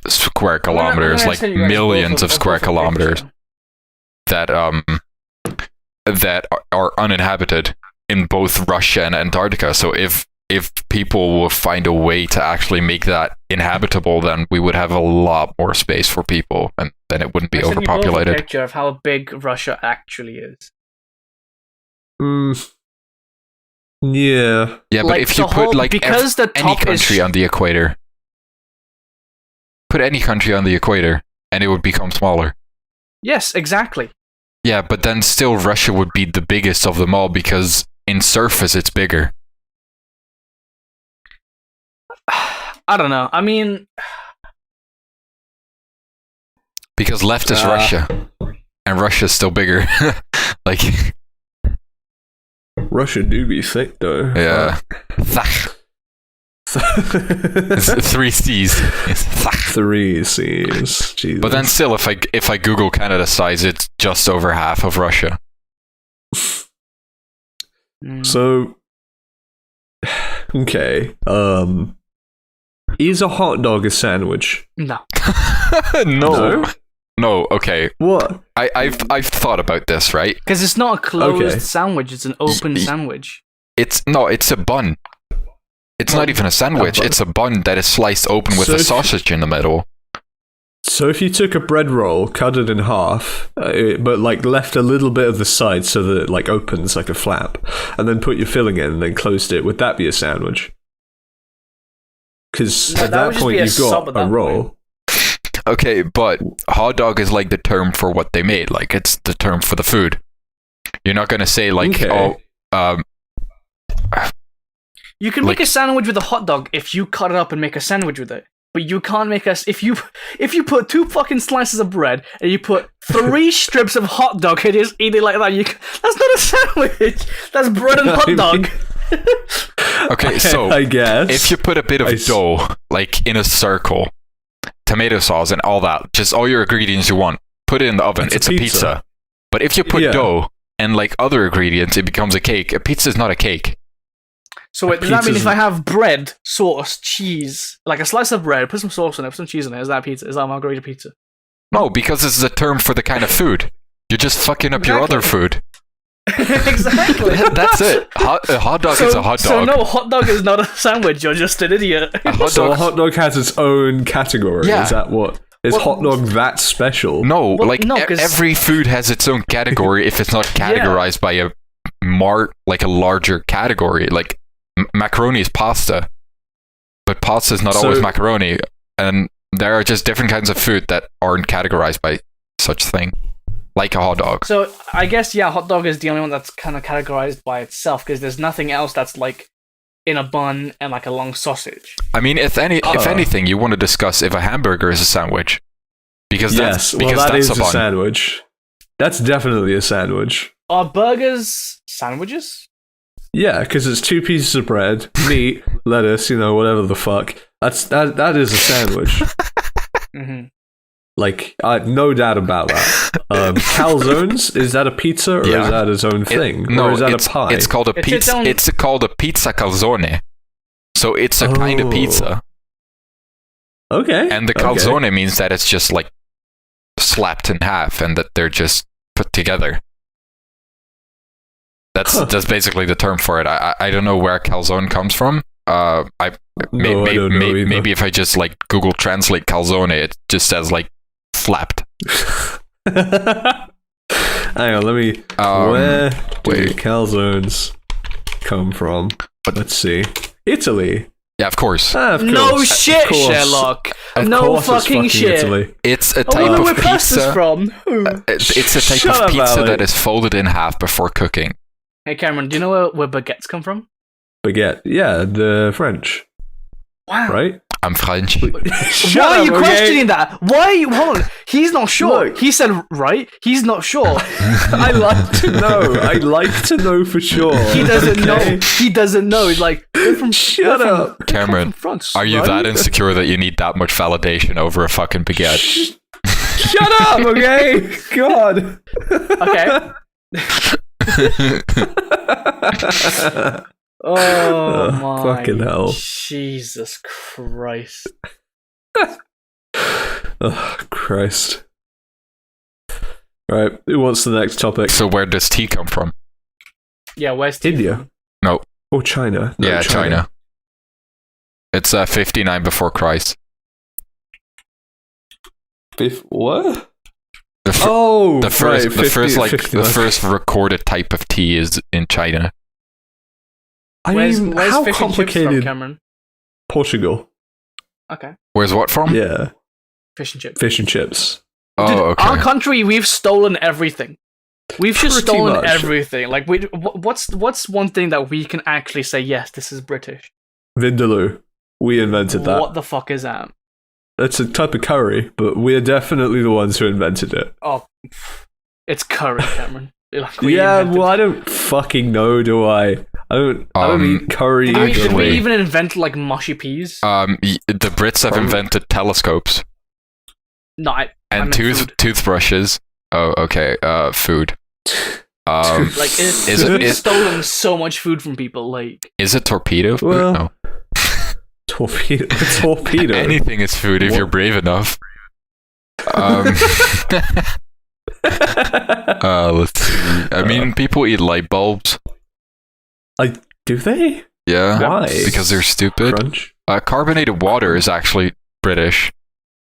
[SPEAKER 3] square
[SPEAKER 1] I'm gonna
[SPEAKER 3] kilometers, like
[SPEAKER 1] send you guys
[SPEAKER 3] millions
[SPEAKER 1] both
[SPEAKER 3] of square
[SPEAKER 1] both a
[SPEAKER 3] kilometers
[SPEAKER 1] picture.
[SPEAKER 3] that are uninhabited in both Russia and Antarctica. So if people will find a way to actually make that inhabitable, then we would have a lot more space for people, and then it wouldn't be
[SPEAKER 1] I sent you both a
[SPEAKER 3] overpopulated.
[SPEAKER 1] picture of how big Russia actually is.
[SPEAKER 2] Yeah.
[SPEAKER 3] Yeah, but
[SPEAKER 1] Like,
[SPEAKER 3] if you
[SPEAKER 1] the
[SPEAKER 3] put
[SPEAKER 1] whole-
[SPEAKER 3] like
[SPEAKER 1] because the
[SPEAKER 3] any
[SPEAKER 1] top
[SPEAKER 3] country
[SPEAKER 1] is
[SPEAKER 3] on the equator, put any country on the equator, and it would become smaller.
[SPEAKER 1] yes, exactly.
[SPEAKER 3] Yeah, but then still Russia would be the biggest of them all because in surface it's bigger.
[SPEAKER 1] I don't know. I mean,
[SPEAKER 3] Because left is Russia, and Russia's still bigger. Like,
[SPEAKER 2] Russia do be thick though.
[SPEAKER 3] yeah. Thach. It's 3 C's. It's thach.
[SPEAKER 2] 3 C's. Jesus.
[SPEAKER 3] But then still, if I Google Canada size, it's just over half of Russia.
[SPEAKER 2] So, okay. Is a hot dog a sandwich?
[SPEAKER 1] no.
[SPEAKER 3] No, okay.
[SPEAKER 2] What?
[SPEAKER 3] I've thought about this, right?
[SPEAKER 1] Because it's not a closed
[SPEAKER 2] Okay.
[SPEAKER 1] sandwich, it's an open sandwich.
[SPEAKER 3] It's a bun. It's not even a sandwich.
[SPEAKER 2] bun.
[SPEAKER 3] It's a bun that is sliced open with
[SPEAKER 2] So
[SPEAKER 3] a
[SPEAKER 2] if-
[SPEAKER 3] sausage in the middle.
[SPEAKER 2] So if you took a bread roll, cut it in half, but like left a little bit of the side so that it like opens like a flap, and then put your filling in and then closed it, would that be a sandwich? Because
[SPEAKER 1] No,
[SPEAKER 2] at
[SPEAKER 1] that
[SPEAKER 2] that
[SPEAKER 1] would just
[SPEAKER 2] point
[SPEAKER 1] be a
[SPEAKER 2] you've
[SPEAKER 1] sub
[SPEAKER 2] got
[SPEAKER 1] at
[SPEAKER 2] a
[SPEAKER 1] that
[SPEAKER 2] roll.
[SPEAKER 3] Okay, but hot dog is like the term for what they made. Like, it's the term for the food. You're not gonna say like,
[SPEAKER 2] Okay.
[SPEAKER 1] You can make a sandwich with a hot dog if you cut it up and make a sandwich with it. But you can't make us if you put 2 fucking slices of bread and you put 3 strips of hot dog and just eat it like that. That's not a sandwich. That's bread and hot dog.
[SPEAKER 3] okay, so
[SPEAKER 2] I guess
[SPEAKER 3] if you put a bit of dough, like in a circle, tomato sauce and all that, just all your ingredients you want, put it in the oven.
[SPEAKER 2] It's
[SPEAKER 3] It's
[SPEAKER 2] a
[SPEAKER 3] a
[SPEAKER 2] pizza.
[SPEAKER 3] pizza. But if you put dough and like other ingredients, it becomes a cake. A pizza is not a cake.
[SPEAKER 1] So wait, does that mean
[SPEAKER 2] pizza's-
[SPEAKER 1] if I have bread, sauce, cheese, like a slice of bread, put some sauce in it, put some cheese in it, is that pizza? Is that a margarita pizza?
[SPEAKER 3] No, because this is a term for the kind of food. You're just fucking up your other food.
[SPEAKER 1] Exactly.
[SPEAKER 3] That's it. A hot dog is a hot dog.
[SPEAKER 1] So no, hot dog is not a sandwich. You're just an idiot.
[SPEAKER 3] A hot
[SPEAKER 2] So a
[SPEAKER 3] dog.
[SPEAKER 2] hot dog has its own category.
[SPEAKER 3] Yeah.
[SPEAKER 2] Is that what? Is hot dog that special?
[SPEAKER 3] No,
[SPEAKER 1] Well,
[SPEAKER 3] like
[SPEAKER 1] no, 'cause-
[SPEAKER 3] every food has its own category if it's not categorized by a like a larger category. Like macaroni is pasta, but pasta is not always
[SPEAKER 2] So-
[SPEAKER 3] macaroni, and there are just different kinds of food that aren't categorized by such thing, like a hot dog.
[SPEAKER 1] So I guess hot dog is the only one that's kind of categorized by itself because there's nothing else that's like in a bun and like a long sausage.
[SPEAKER 3] I mean, if anything, you want to discuss if a hamburger is a sandwich, because
[SPEAKER 2] Yes. Well, that is a sandwich. That's definitely a sandwich.
[SPEAKER 1] Are burgers sandwiches?
[SPEAKER 2] Yeah, because it's 2 pieces of bread, meat, lettuce, whatever the fuck. That is a sandwich.
[SPEAKER 1] Mm-hmm.
[SPEAKER 2] Like, no doubt about that. Calzones, is that a pizza or is that its own thing? Or is that
[SPEAKER 3] it's,
[SPEAKER 2] a pie?
[SPEAKER 3] It's called a
[SPEAKER 1] It's
[SPEAKER 3] pizza.
[SPEAKER 1] its own-
[SPEAKER 3] It's called a pizza calzone. So it's a kind of
[SPEAKER 2] Oh.
[SPEAKER 3] pizza,
[SPEAKER 2] Okay.
[SPEAKER 3] and the
[SPEAKER 2] okay.
[SPEAKER 3] calzone means that it's just like slapped in half and that they're just put together. That's basically the term for it. I don't know where calzone comes from. I don't know either. Maybe if I just like Google Translate calzone, it just says like flapped.
[SPEAKER 2] Hang on, let me. Where do calzones come from? Let's see. Italy.
[SPEAKER 3] Yeah, of course.
[SPEAKER 2] Of course.
[SPEAKER 1] No shit,
[SPEAKER 2] Of course.
[SPEAKER 1] Sherlock.
[SPEAKER 2] Of
[SPEAKER 1] No
[SPEAKER 2] course it's
[SPEAKER 1] fucking shit.
[SPEAKER 2] Italy.
[SPEAKER 3] It's a
[SPEAKER 1] Oh,
[SPEAKER 3] type
[SPEAKER 1] where
[SPEAKER 3] of
[SPEAKER 1] pasta's
[SPEAKER 3] pizza.
[SPEAKER 1] from? Who?
[SPEAKER 3] It's a type
[SPEAKER 2] Shut
[SPEAKER 3] of
[SPEAKER 2] up,
[SPEAKER 3] pizza
[SPEAKER 2] Alec.
[SPEAKER 3] that is folded in half before cooking.
[SPEAKER 1] Hey Cameron, do you know where baguettes come from?
[SPEAKER 2] Baguette. Yeah, the French.
[SPEAKER 1] Wow.
[SPEAKER 2] Right?
[SPEAKER 3] I'm French.
[SPEAKER 2] Shut
[SPEAKER 1] Why are you
[SPEAKER 2] up, okay?
[SPEAKER 1] questioning that? Why are you? Hold on. He's not sure.
[SPEAKER 2] Look.
[SPEAKER 1] He said right. He's not sure.
[SPEAKER 2] I like to know. I like to know for sure.
[SPEAKER 1] He doesn't
[SPEAKER 2] okay?
[SPEAKER 1] know. He doesn't know. He's like, they're from,
[SPEAKER 2] Shut
[SPEAKER 1] they're
[SPEAKER 2] up.
[SPEAKER 1] From,
[SPEAKER 3] Cameron,
[SPEAKER 1] from France,
[SPEAKER 3] Are you
[SPEAKER 1] right?
[SPEAKER 3] that insecure that you need that much validation over a fucking baguette?
[SPEAKER 2] Shut up, okay? God.
[SPEAKER 1] Okay. Oh my
[SPEAKER 2] fucking hell.
[SPEAKER 1] Jesus Christ.
[SPEAKER 2] Oh, Christ. Right, who wants the next topic?
[SPEAKER 3] So where does tea come from?
[SPEAKER 1] Yeah, where's tea
[SPEAKER 2] India.
[SPEAKER 1] from?
[SPEAKER 3] No.
[SPEAKER 2] Or China? No,
[SPEAKER 3] Yeah, China. It's 59 before Christ.
[SPEAKER 2] What?
[SPEAKER 3] The first recorded type of tea is in China.
[SPEAKER 1] Where's
[SPEAKER 2] how
[SPEAKER 1] fish and chips from,
[SPEAKER 2] complicated?
[SPEAKER 1] Cameron?
[SPEAKER 2] Portugal.
[SPEAKER 1] Okay.
[SPEAKER 3] Where's what from?
[SPEAKER 2] Yeah,
[SPEAKER 1] Fish and chips.
[SPEAKER 2] fish and chips.
[SPEAKER 3] Oh,
[SPEAKER 1] Dude,
[SPEAKER 3] okay.
[SPEAKER 1] our country, we've stolen everything. We've just
[SPEAKER 2] Pretty
[SPEAKER 1] stolen
[SPEAKER 2] much.
[SPEAKER 1] everything. Like, what's one thing that we can actually say, yes, this is British?
[SPEAKER 2] Vindaloo. We invented that.
[SPEAKER 1] What the fuck is that?
[SPEAKER 2] It's a type of curry, but we're definitely the ones who invented it.
[SPEAKER 1] Oh, it's curry, Cameron. Like,
[SPEAKER 2] I don't fucking know, do I? I don't eat curry.
[SPEAKER 1] Did we
[SPEAKER 3] Actually-
[SPEAKER 1] even invent like mushy peas?
[SPEAKER 3] The Brits have
[SPEAKER 2] Probably.
[SPEAKER 3] invented telescopes
[SPEAKER 1] No, I
[SPEAKER 3] and
[SPEAKER 1] meant food.
[SPEAKER 3] toothbrushes. Oh, okay. Food.
[SPEAKER 1] Like, we've
[SPEAKER 3] is
[SPEAKER 1] stolen so much food from people. Like,
[SPEAKER 3] is it torpedo food?
[SPEAKER 2] Well,
[SPEAKER 3] No.
[SPEAKER 2] torpedo.
[SPEAKER 3] Anything is food if
[SPEAKER 2] What?
[SPEAKER 3] you're brave enough. Let's see. I mean, people eat light bulbs.
[SPEAKER 2] Do they?
[SPEAKER 3] Yeah.
[SPEAKER 2] Why?
[SPEAKER 3] Because they're stupid.
[SPEAKER 2] Crunch.
[SPEAKER 3] Carbonated water is actually British.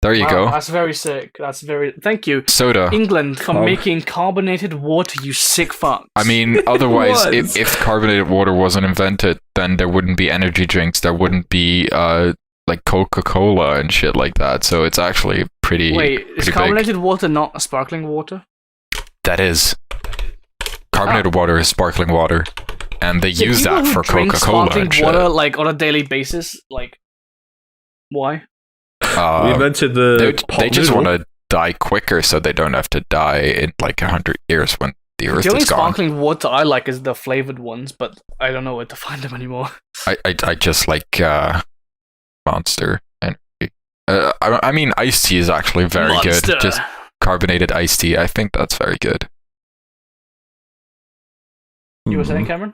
[SPEAKER 3] There you
[SPEAKER 1] wow,
[SPEAKER 3] go.
[SPEAKER 1] that's very sick. That's very. Thank you,
[SPEAKER 3] Soda.
[SPEAKER 1] England, for
[SPEAKER 2] Carb.
[SPEAKER 1] making carbonated water. You sick fucks.
[SPEAKER 3] I mean, otherwise,
[SPEAKER 2] What?
[SPEAKER 3] if carbonated water wasn't invented, then there wouldn't be energy drinks. There wouldn't be like Coca-Cola and shit like that. So it's actually pretty.
[SPEAKER 1] Wait, is
[SPEAKER 3] pretty big.
[SPEAKER 1] carbonated water not sparkling water?
[SPEAKER 3] That is. Carbonated water is sparkling water, and they
[SPEAKER 1] Yeah,
[SPEAKER 3] use
[SPEAKER 1] people
[SPEAKER 3] that
[SPEAKER 1] who
[SPEAKER 3] for
[SPEAKER 1] drink
[SPEAKER 3] Coca-Cola
[SPEAKER 1] sparkling
[SPEAKER 3] and shit.
[SPEAKER 1] water like on a daily basis, like, why?
[SPEAKER 2] We invented the.
[SPEAKER 3] They just
[SPEAKER 2] noodle.
[SPEAKER 3] want to die quicker, so they don't have to die in like 100 years when the Earth
[SPEAKER 1] The only
[SPEAKER 3] is gone.
[SPEAKER 1] sparkling water I like is the flavored ones, but I don't know where to find them anymore.
[SPEAKER 3] I just like Monster Energy. I mean, iced tea is actually very
[SPEAKER 1] Monster.
[SPEAKER 3] good. Just carbonated iced tea. I think that's very good.
[SPEAKER 1] You were
[SPEAKER 2] Mhm.
[SPEAKER 1] saying, Cameron?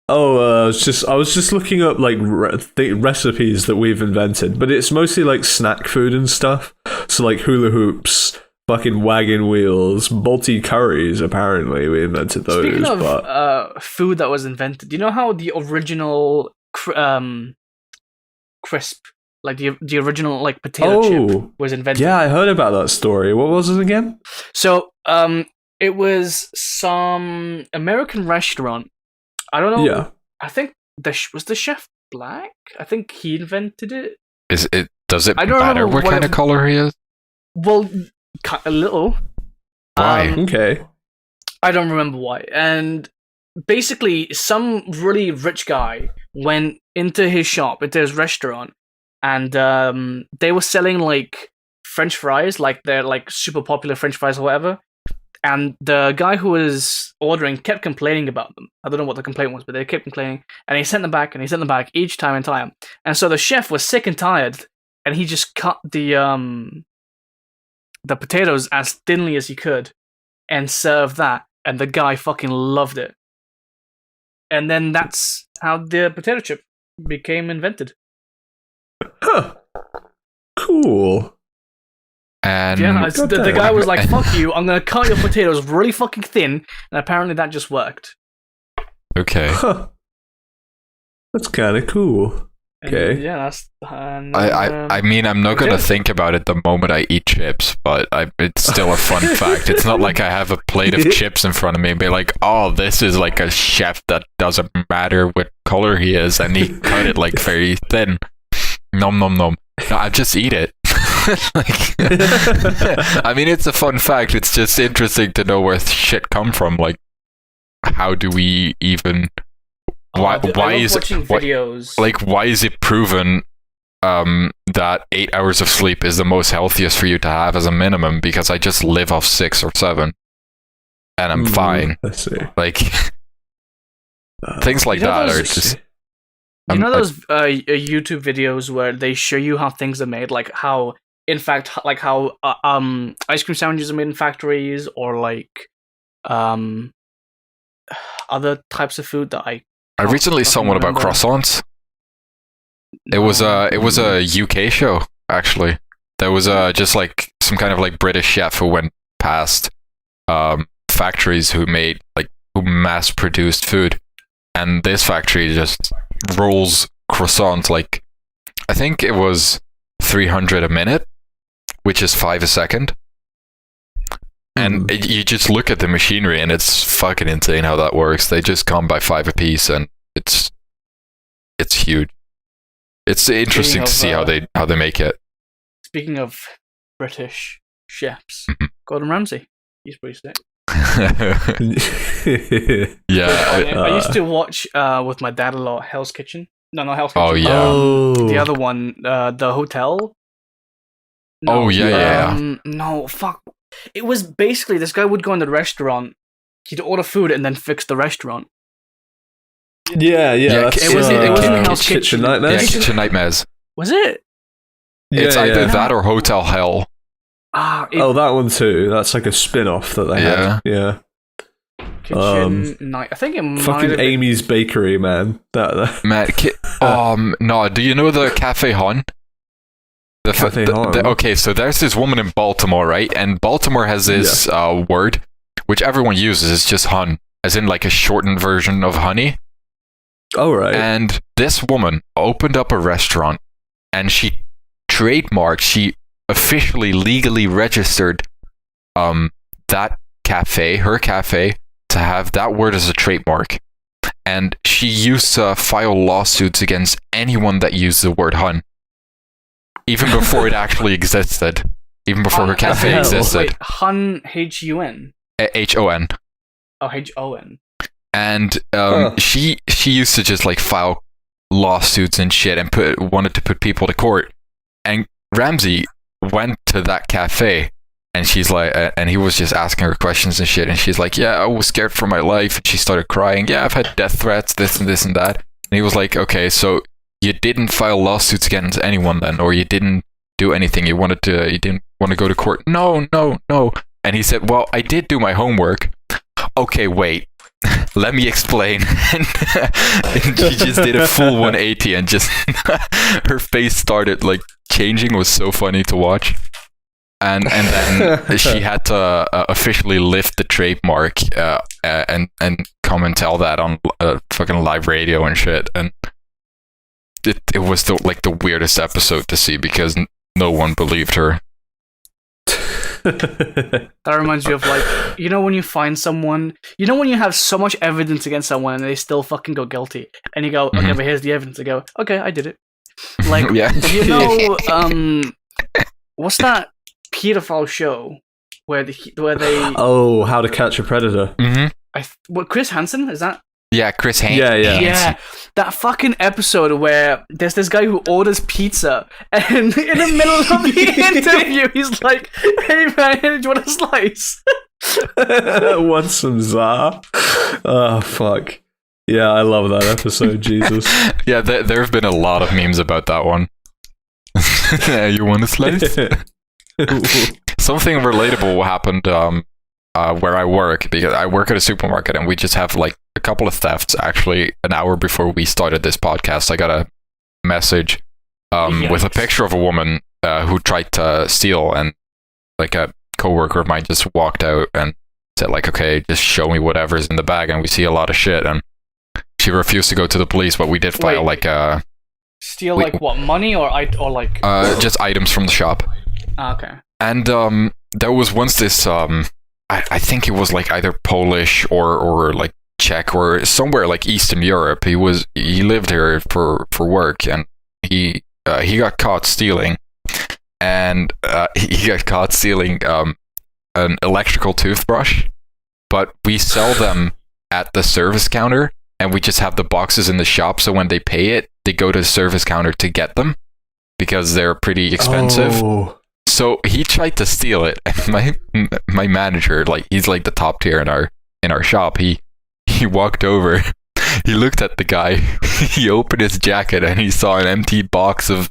[SPEAKER 2] Oh, I was just looking up like recipes that we've invented, but it's mostly like snack food and stuff. So like hula hoops, fucking wagon wheels, multi curries. Apparently, we invented those.
[SPEAKER 1] Speaking of
[SPEAKER 2] but
[SPEAKER 1] food that was invented, do you know how the original crisp, like the original like potato chip, was invented?
[SPEAKER 2] yeah, I heard about that story. What was it again?
[SPEAKER 1] So it was some American restaurant. I don't know.
[SPEAKER 2] Yeah.
[SPEAKER 1] I think was the chef black. I think he invented it.
[SPEAKER 3] Does it
[SPEAKER 1] I don't
[SPEAKER 3] matter
[SPEAKER 1] remember
[SPEAKER 3] what
[SPEAKER 1] what
[SPEAKER 3] kind
[SPEAKER 1] it-
[SPEAKER 3] of color he is?
[SPEAKER 1] Well, a little.
[SPEAKER 3] Why?
[SPEAKER 2] Okay.
[SPEAKER 1] I don't remember why. And basically, some really rich guy went into his shop, into his restaurant, and they were selling like French fries, like they're like super popular French fries or whatever. And the guy who was ordering kept complaining about them. I don't know what the complaint was, but they kept complaining. And he sent them back, and he sent them back each time and time. And so the chef was sick and tired, and he just cut the potatoes as thinly as he could and served that. And the guy fucking loved it. And then that's how the potato chip became invented.
[SPEAKER 2] Huh. Cool.
[SPEAKER 3] And
[SPEAKER 1] Yeah, the guy was like, "Fuck you! I'm gonna cut your potatoes really fucking thin," and apparently that just worked.
[SPEAKER 3] okay.
[SPEAKER 2] Huh. That's kind of cool.
[SPEAKER 1] And,
[SPEAKER 2] Okay.
[SPEAKER 1] yeah, that's.
[SPEAKER 3] I mean, I'm not gonna think about it the moment I eat chips, but it's still a fun fact. It's not like I have a plate of chips in front of me and be like, "Oh, this is like a chef that doesn't matter what color he is, and he cut it like very thin." Nom nom nom. No, I just eat it. Like, I mean, it's a fun fact. It's just interesting to know where shit come from. Like, how do we even? Why is
[SPEAKER 1] videos?
[SPEAKER 3] why is it proven that 8 hours of sleep is the most healthiest for you to have as a minimum? Because I just live off 6 or 7, and I'm fine.
[SPEAKER 2] Let's see.
[SPEAKER 3] Like things like that are just.
[SPEAKER 1] You know those YouTube videos where they show you how things are made, like how, in fact, like how ice cream sandwiches are made in factories, or like other types of food that
[SPEAKER 3] I recently saw one about croissants. It was a UK show, actually. There was just like some kind of like British chef who went past factories who mass produced food, and this factory just rolls croissants like, I think it was 300 a minute, which is 5 a second. And you just look at the machinery, and it's fucking insane how that works. They just come by 5 a piece, and it's huge. It's interesting to see how they make it.
[SPEAKER 1] Speaking of British chefs, Gordon Ramsay, he's pretty sick.
[SPEAKER 3] Yeah,
[SPEAKER 1] I used to watch with my dad a lot Hell's Kitchen. No, not Hell's Kitchen.
[SPEAKER 3] Oh yeah.
[SPEAKER 1] The other one, the hotel. No,
[SPEAKER 3] oh yeah.
[SPEAKER 1] No, fuck. It was basically this guy would go in the restaurant, he'd order food and then fix the restaurant.
[SPEAKER 2] Yeah. That's,
[SPEAKER 1] it was in Hell's
[SPEAKER 2] Kitchen Nightmares.
[SPEAKER 3] Yeah, Kitchen Nightmares.
[SPEAKER 1] Was it?
[SPEAKER 3] It's either that or Hotel Hell.
[SPEAKER 2] That one too. That's like a spin-off that they had. Yeah.
[SPEAKER 1] Kitchen Night. I think it might
[SPEAKER 2] fucking
[SPEAKER 1] have
[SPEAKER 2] Amy's Bakery, man.
[SPEAKER 3] No. Do you know the Cafe Hun? Okay, so there's this woman in Baltimore, right? And Baltimore has this word which everyone uses. It's just hun, as in like a shortened version of honey.
[SPEAKER 2] Oh right.
[SPEAKER 3] And this woman opened up a restaurant, and she officially legally registered that cafe, her cafe, to have that word as a trademark. And she used to file lawsuits against anyone that used the word hun, even before it actually existed, even before her cafe existed.
[SPEAKER 1] Wait, hun, H-U-N?
[SPEAKER 3] H-O-N.
[SPEAKER 1] Oh, H-O-N.
[SPEAKER 3] And she used to just like file lawsuits and shit, and wanted to put people to court. And Ramsay went to that cafe, and she's like, and he was just asking her questions and shit, and she's like, yeah, I was scared for my life, and she started crying. Yeah, I've had death threats, this and this and that. And he was like, okay, so you didn't file lawsuits against anyone then, or you didn't do anything? You didn't want to go to court? No. And he said, well, I did do my homework. Okay, wait. Let me explain. And she just did a full 180, and just her face started like changing. It was so funny to watch. And then she had to officially lift the trademark and come and tell that on fucking live radio and shit. And it was the weirdest episode to see, because no one believed her.
[SPEAKER 1] That reminds me of, like, you know when you find someone, you know when you have so much evidence against someone and they still fucking go guilty, and you go, okay, but here's the evidence. They go, okay, I did it. Like, you know, what's that pedophile show where they
[SPEAKER 2] How to Catch a Predator.
[SPEAKER 1] What, Chris Hansen, is that?
[SPEAKER 3] Yeah, Chris Hansen.
[SPEAKER 1] Yeah, that fucking episode where there's this guy who orders pizza, and in the middle of the interview, he's like, "Hey man, do you want a slice?"
[SPEAKER 2] Want some za? Oh fuck! Yeah, I love that episode. Jesus.
[SPEAKER 3] Yeah, there have been a lot of memes about that one. You want a slice? Something relatable happened where I work, because I work at a supermarket, and we just have like a couple of thefts. Actually, an hour before we started this podcast, I got a message with a picture of a woman who tried to steal, and like a coworker of mine just walked out and said like, okay, just show me whatever's in the bag, and we see a lot of shit. And she refused to go to the police, but we did file
[SPEAKER 1] steal like what, money or like
[SPEAKER 3] just items from the shop.
[SPEAKER 1] Okay.
[SPEAKER 3] And there was once this I think it was like either Polish or like Czech or somewhere like Eastern Europe. He lived here for work, and he got caught stealing, and he got caught stealing an electrical toothbrush, but we sell them at the service counter, and we just have the boxes in the shop, so when they pay it, they go to the service counter to get them because they're pretty expensive.
[SPEAKER 2] Oh.
[SPEAKER 3] So he tried to steal it, and my manager, like, he's like the top tier in our shop. He walked over, he looked at the guy, he opened his jacket, and he saw an empty box with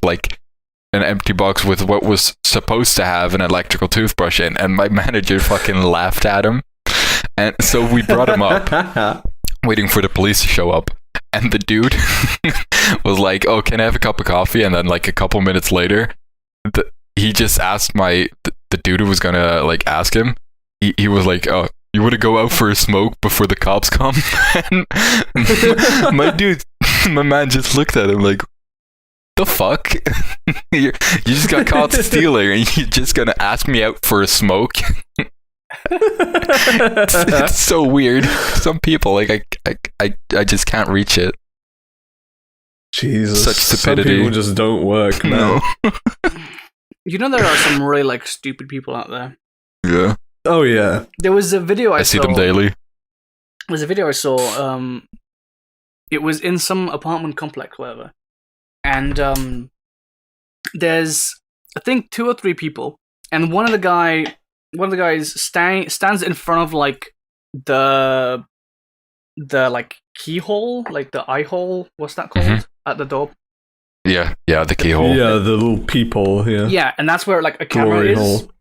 [SPEAKER 3] what was supposed to have an electrical toothbrush in, and my manager fucking laughed at him. And so we brought him up, waiting for the police to show up, and the dude was like, "Oh, can I have a cup of coffee?" And then like a couple minutes later, he just asked the dude who was gonna like ask him. He was like, "Oh, you want to go out for a smoke before the cops come?" And my man just looked at him like, "The fuck? You just got caught stealing, and you're just gonna ask me out for a smoke?" It's so weird. Some people, like, I just can't reach it.
[SPEAKER 2] Jesus,
[SPEAKER 3] such stupidity.
[SPEAKER 2] Some people just don't work.
[SPEAKER 3] No.
[SPEAKER 1] You know, there are some really like stupid people out there.
[SPEAKER 3] Yeah.
[SPEAKER 2] Oh yeah.
[SPEAKER 1] There was a video I
[SPEAKER 3] see
[SPEAKER 1] saw.
[SPEAKER 3] them daily.
[SPEAKER 1] There was a video I saw. It was in some apartment complex, whatever, and there's I think 2 or 3 people, and one of the guys stands in front of like the like keyhole, like the eye hole. What's that called at the door?
[SPEAKER 3] Yeah, the keyhole.
[SPEAKER 2] Yeah, the little peephole. Yeah.
[SPEAKER 1] Yeah, and that's where like a camera
[SPEAKER 2] Glory
[SPEAKER 1] is.
[SPEAKER 2] hole.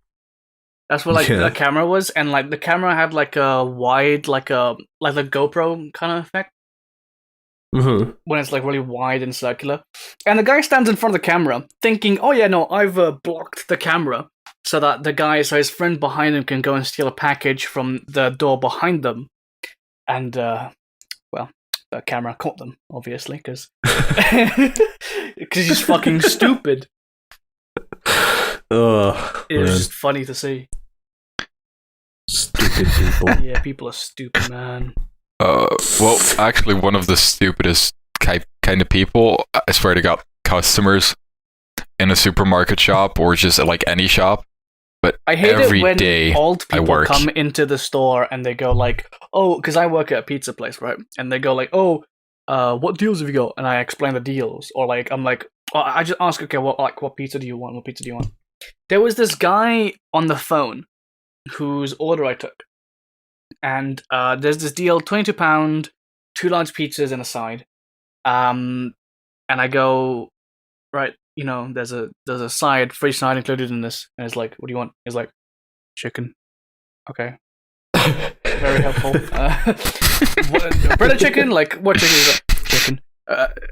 [SPEAKER 1] That's where like the camera was, and like the camera had like a wide, like a GoPro kind of effect.
[SPEAKER 2] Mm-hmm.
[SPEAKER 1] When it's like really wide and circular, and the guy stands in front of the camera, thinking, "Oh yeah, no, I've blocked the camera so that his friend behind him can go and steal a package from the door behind them." And well, the camera caught them, obviously, because he's fucking stupid.
[SPEAKER 2] Oh,
[SPEAKER 1] it was just funny to see.
[SPEAKER 2] Stupid people.
[SPEAKER 1] Yeah, people are stupid, man.
[SPEAKER 3] Well, actually, one of the stupidest kind of people, I swear to God, customers in a supermarket shop or just like any shop. But
[SPEAKER 1] I hate
[SPEAKER 3] every
[SPEAKER 1] it when
[SPEAKER 3] day
[SPEAKER 1] old
[SPEAKER 3] I
[SPEAKER 1] people
[SPEAKER 3] work.
[SPEAKER 1] come into the store and they go like, "Oh," because I work at a pizza place, right? And they go like, "Oh, what deals have you got?" And I explain the deals, or like I'm like, I just ask, "Okay, what pizza do you want? What pizza do you want?" There was this guy on the phone whose order I took, and there's this deal, £22, 2 large pizzas and a side, and I go, right, you know, there's a side, free side included in this, and it's like, "What do you want?" He's like, "Chicken." Okay, very helpful. Breaded chicken, like what chicken is that? Chicken.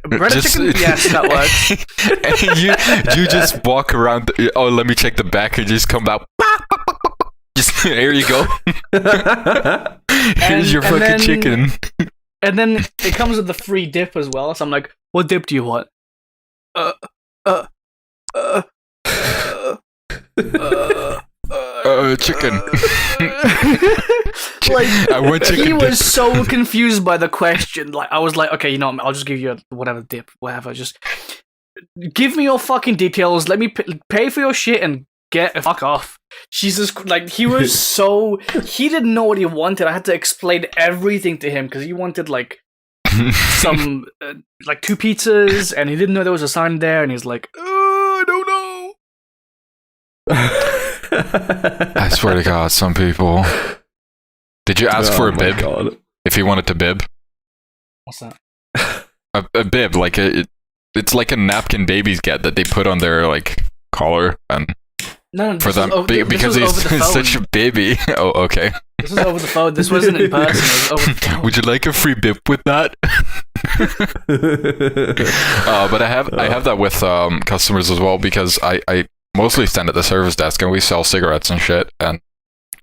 [SPEAKER 1] Breaded chicken? Yes, that works.
[SPEAKER 3] And you just walk around. Let me check the back, and just come out. Just here you go. Here's your fucking chicken.
[SPEAKER 1] And then it comes with the free dip as well. So I'm like, "What dip do you want?"
[SPEAKER 3] Chicken.
[SPEAKER 1] Like,
[SPEAKER 3] I want chicken.
[SPEAKER 1] He was so confused by the question. Like, I was like, "Okay, you know what, I'll just give you whatever dip, whatever. Just give me your fucking details. Let me pay for your shit and get the fuck off." Jesus, like, he was so... He didn't know what he wanted. I had to explain everything to him because he wanted, like, some, like, 2 pizzas, and he didn't know there was a sign there, and he's like, "I don't know."
[SPEAKER 3] I swear to God, some people. Did you ask for a bib?
[SPEAKER 2] God.
[SPEAKER 3] If you wanted to bib?
[SPEAKER 1] What's that?
[SPEAKER 3] A bib, like it's like a napkin babies get that they put on their like collar and
[SPEAKER 1] No,
[SPEAKER 3] for them because he's such a baby. Oh, okay.
[SPEAKER 1] This was over the phone. This wasn't in person. It was over the phone.
[SPEAKER 3] Would you like a free bib with that? But I have that with customers as well because I mostly stand at the service desk and we sell cigarettes and shit. And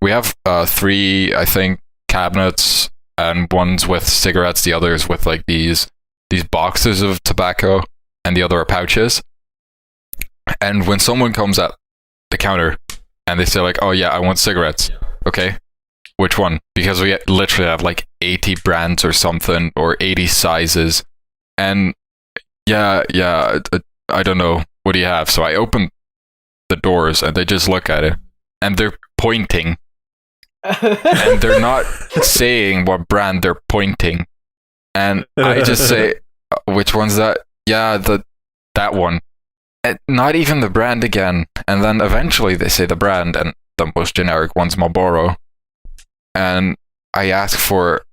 [SPEAKER 3] we have 3, I think, cabinets, and one's with cigarettes, the other is with like these boxes of tobacco, and the other are pouches. And when someone comes at the counter and they say like, "Oh yeah, I want cigarettes," okay, which one? Because we literally have like 80 brands or something, or 80 sizes, and yeah, I don't know, what do you have? So I open the doors and they just look at it and they're pointing. And they're not saying what brand, they're pointing. And I just say, which one's that? Yeah, that one. And not even the brand again. And then eventually they say the brand, and the most generic one's Marlboro. And I ask for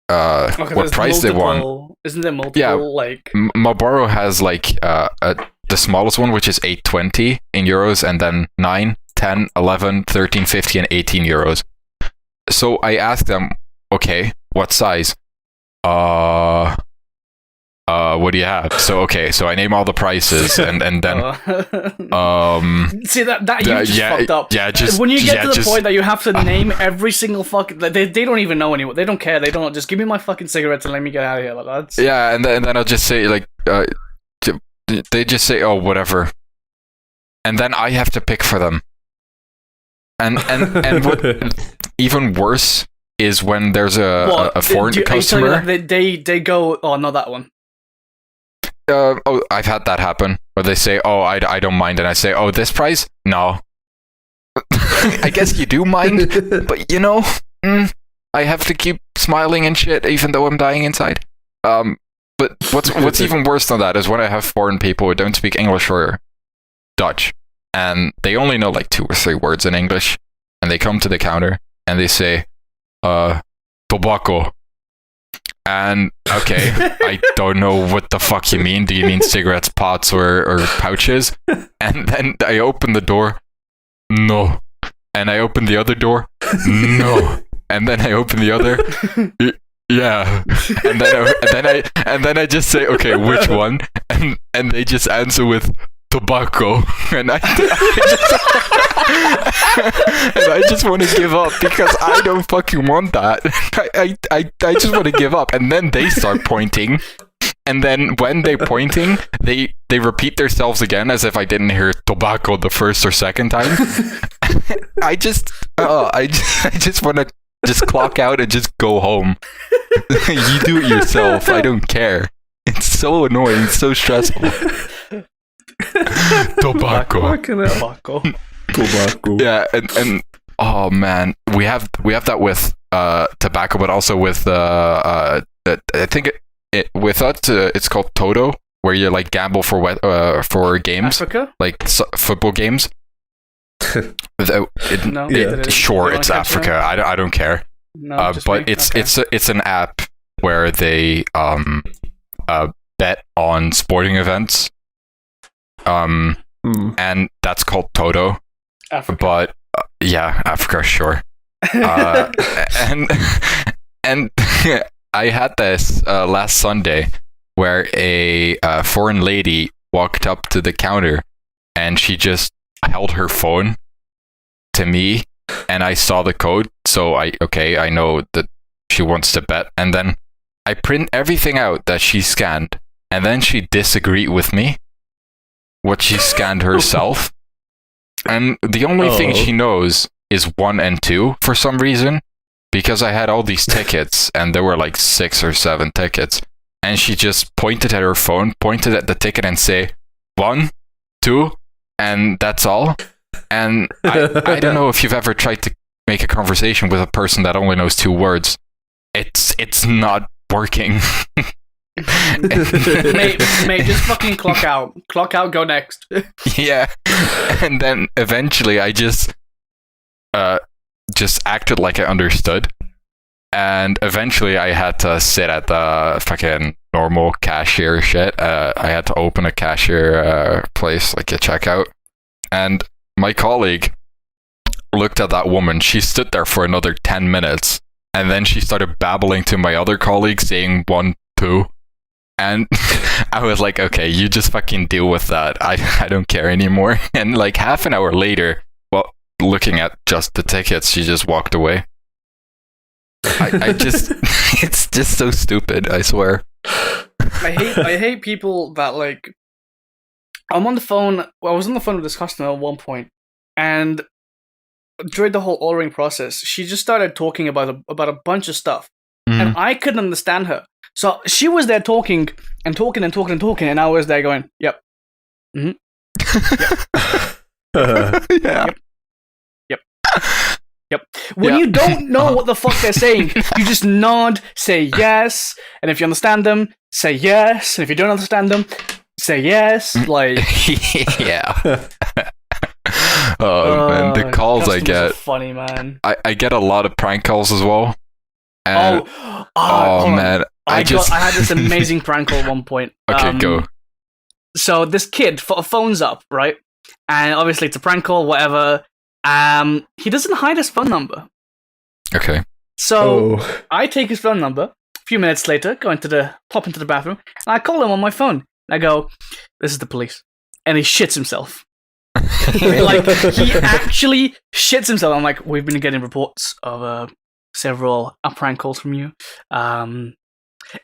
[SPEAKER 3] what price they want.
[SPEAKER 1] Isn't there multiple?
[SPEAKER 3] Yeah,
[SPEAKER 1] like
[SPEAKER 3] Marlboro has like the smallest one, which is 8.20 in euros, and then 9, 10, 11, 13, 50, and 18 euros. So I asked them, okay, what size? What do you have? So okay, so I name all the prices, and then
[SPEAKER 1] see that you just fucked up.
[SPEAKER 3] Yeah, just
[SPEAKER 1] when you get to the point that you have to name every single fucking, they don't even know anymore. They don't care. They don't, just give me my fucking cigarettes and let me get out of here. Like, that's...
[SPEAKER 3] Yeah, and then I'll just say like, they just say, oh, whatever, and then I have to pick for them. And what even worse is when there's a foreign customer.
[SPEAKER 1] They go, oh, not that one.
[SPEAKER 3] I've had that happen where they say, oh, I don't mind, and I say, oh, this price? No. I guess you do mind, but you know, I have to keep smiling and shit even though I'm dying inside. But what's even worse than that is when I have foreign people who don't speak English or Dutch, and they only know like 2 or 3 words in English, and they come to the counter and they say, tobacco. And okay, I don't know what the fuck you mean. Do you mean cigarettes, pots, or pouches? And then I open the door, no. And I open the other door, no. And then I open the other, yeah. And then I just say, okay, which one? And they just answer with tobacco, and I just want to give up because I don't fucking want that. I just want to give up, and then they start pointing, and then when they're pointing, they repeat themselves again as if I didn't hear tobacco the first or second time. I just want to just clock out and just go home. You do it yourself. I don't care. It's so annoying. It's so stressful. Tobacco. Yeah, and oh man, we have that with tobacco, but also with I think with us it's called Toto, where you like gamble for games,
[SPEAKER 1] Africa?
[SPEAKER 3] Like football games. Sure, it's Africa. I don't care.
[SPEAKER 1] No,
[SPEAKER 3] but it's an app where they bet on sporting events. And that's called Toto.
[SPEAKER 1] Africa.
[SPEAKER 3] But yeah, Africa, sure. And I had this last Sunday where a foreign lady walked up to the counter and she just held her phone to me, and I saw the code, so I know that she wants to bet, and then I print everything out that she scanned, and then she disagreed with me what she scanned herself, and the only thing she knows is 1 and 2 for some reason, because I had all these tickets and there were like 6 or 7 tickets, and she just pointed at her phone, pointed at the ticket and say 1, 2, and that's all. And I don't know if you've ever tried to make a conversation with a person that only knows 2 words. It's not working.
[SPEAKER 1] mate, just fucking clock out, go next.
[SPEAKER 3] Yeah, and then eventually I just acted like I understood, and eventually I had to sit at the fucking normal cashier shit. I had to open a cashier place, like a checkout, and my colleague looked at that woman. She stood there for another 10 minutes, and then she started babbling to my other colleague, saying 1, 2. And I was like, okay, you just fucking deal with that. I don't care anymore. And like half an hour later, well, looking at just the tickets, she just walked away. I just, it's just so stupid, I swear.
[SPEAKER 1] I hate people that like. I'm on the phone. Well, I was on the phone with this customer at one point, and during the whole ordering process, she just started talking about a bunch of stuff, and I couldn't understand her. So she was there talking and talking and talking and talking, and I was there going, "Yep,
[SPEAKER 3] Yeah.
[SPEAKER 1] Yep." When you don't know what the fuck they're saying, you just nod, say yes, and if you understand them, say yes, and if you don't understand them, say yes. Like,
[SPEAKER 3] yeah. Man, the calls I get,
[SPEAKER 1] funny, man.
[SPEAKER 3] I get a lot of prank calls as well. And, man, I
[SPEAKER 1] had this amazing prank call at one point.
[SPEAKER 3] Okay, go.
[SPEAKER 1] So this kid phones up, right? And obviously it's a prank call, whatever. He doesn't hide his phone number.
[SPEAKER 3] Okay.
[SPEAKER 1] So I take his phone number. A few minutes later, pop into the bathroom, and I call him on my phone. And I go, "This is the police," and he shits himself. Like, he actually shits himself. I'm like, "We've been getting reports of several prank calls from you."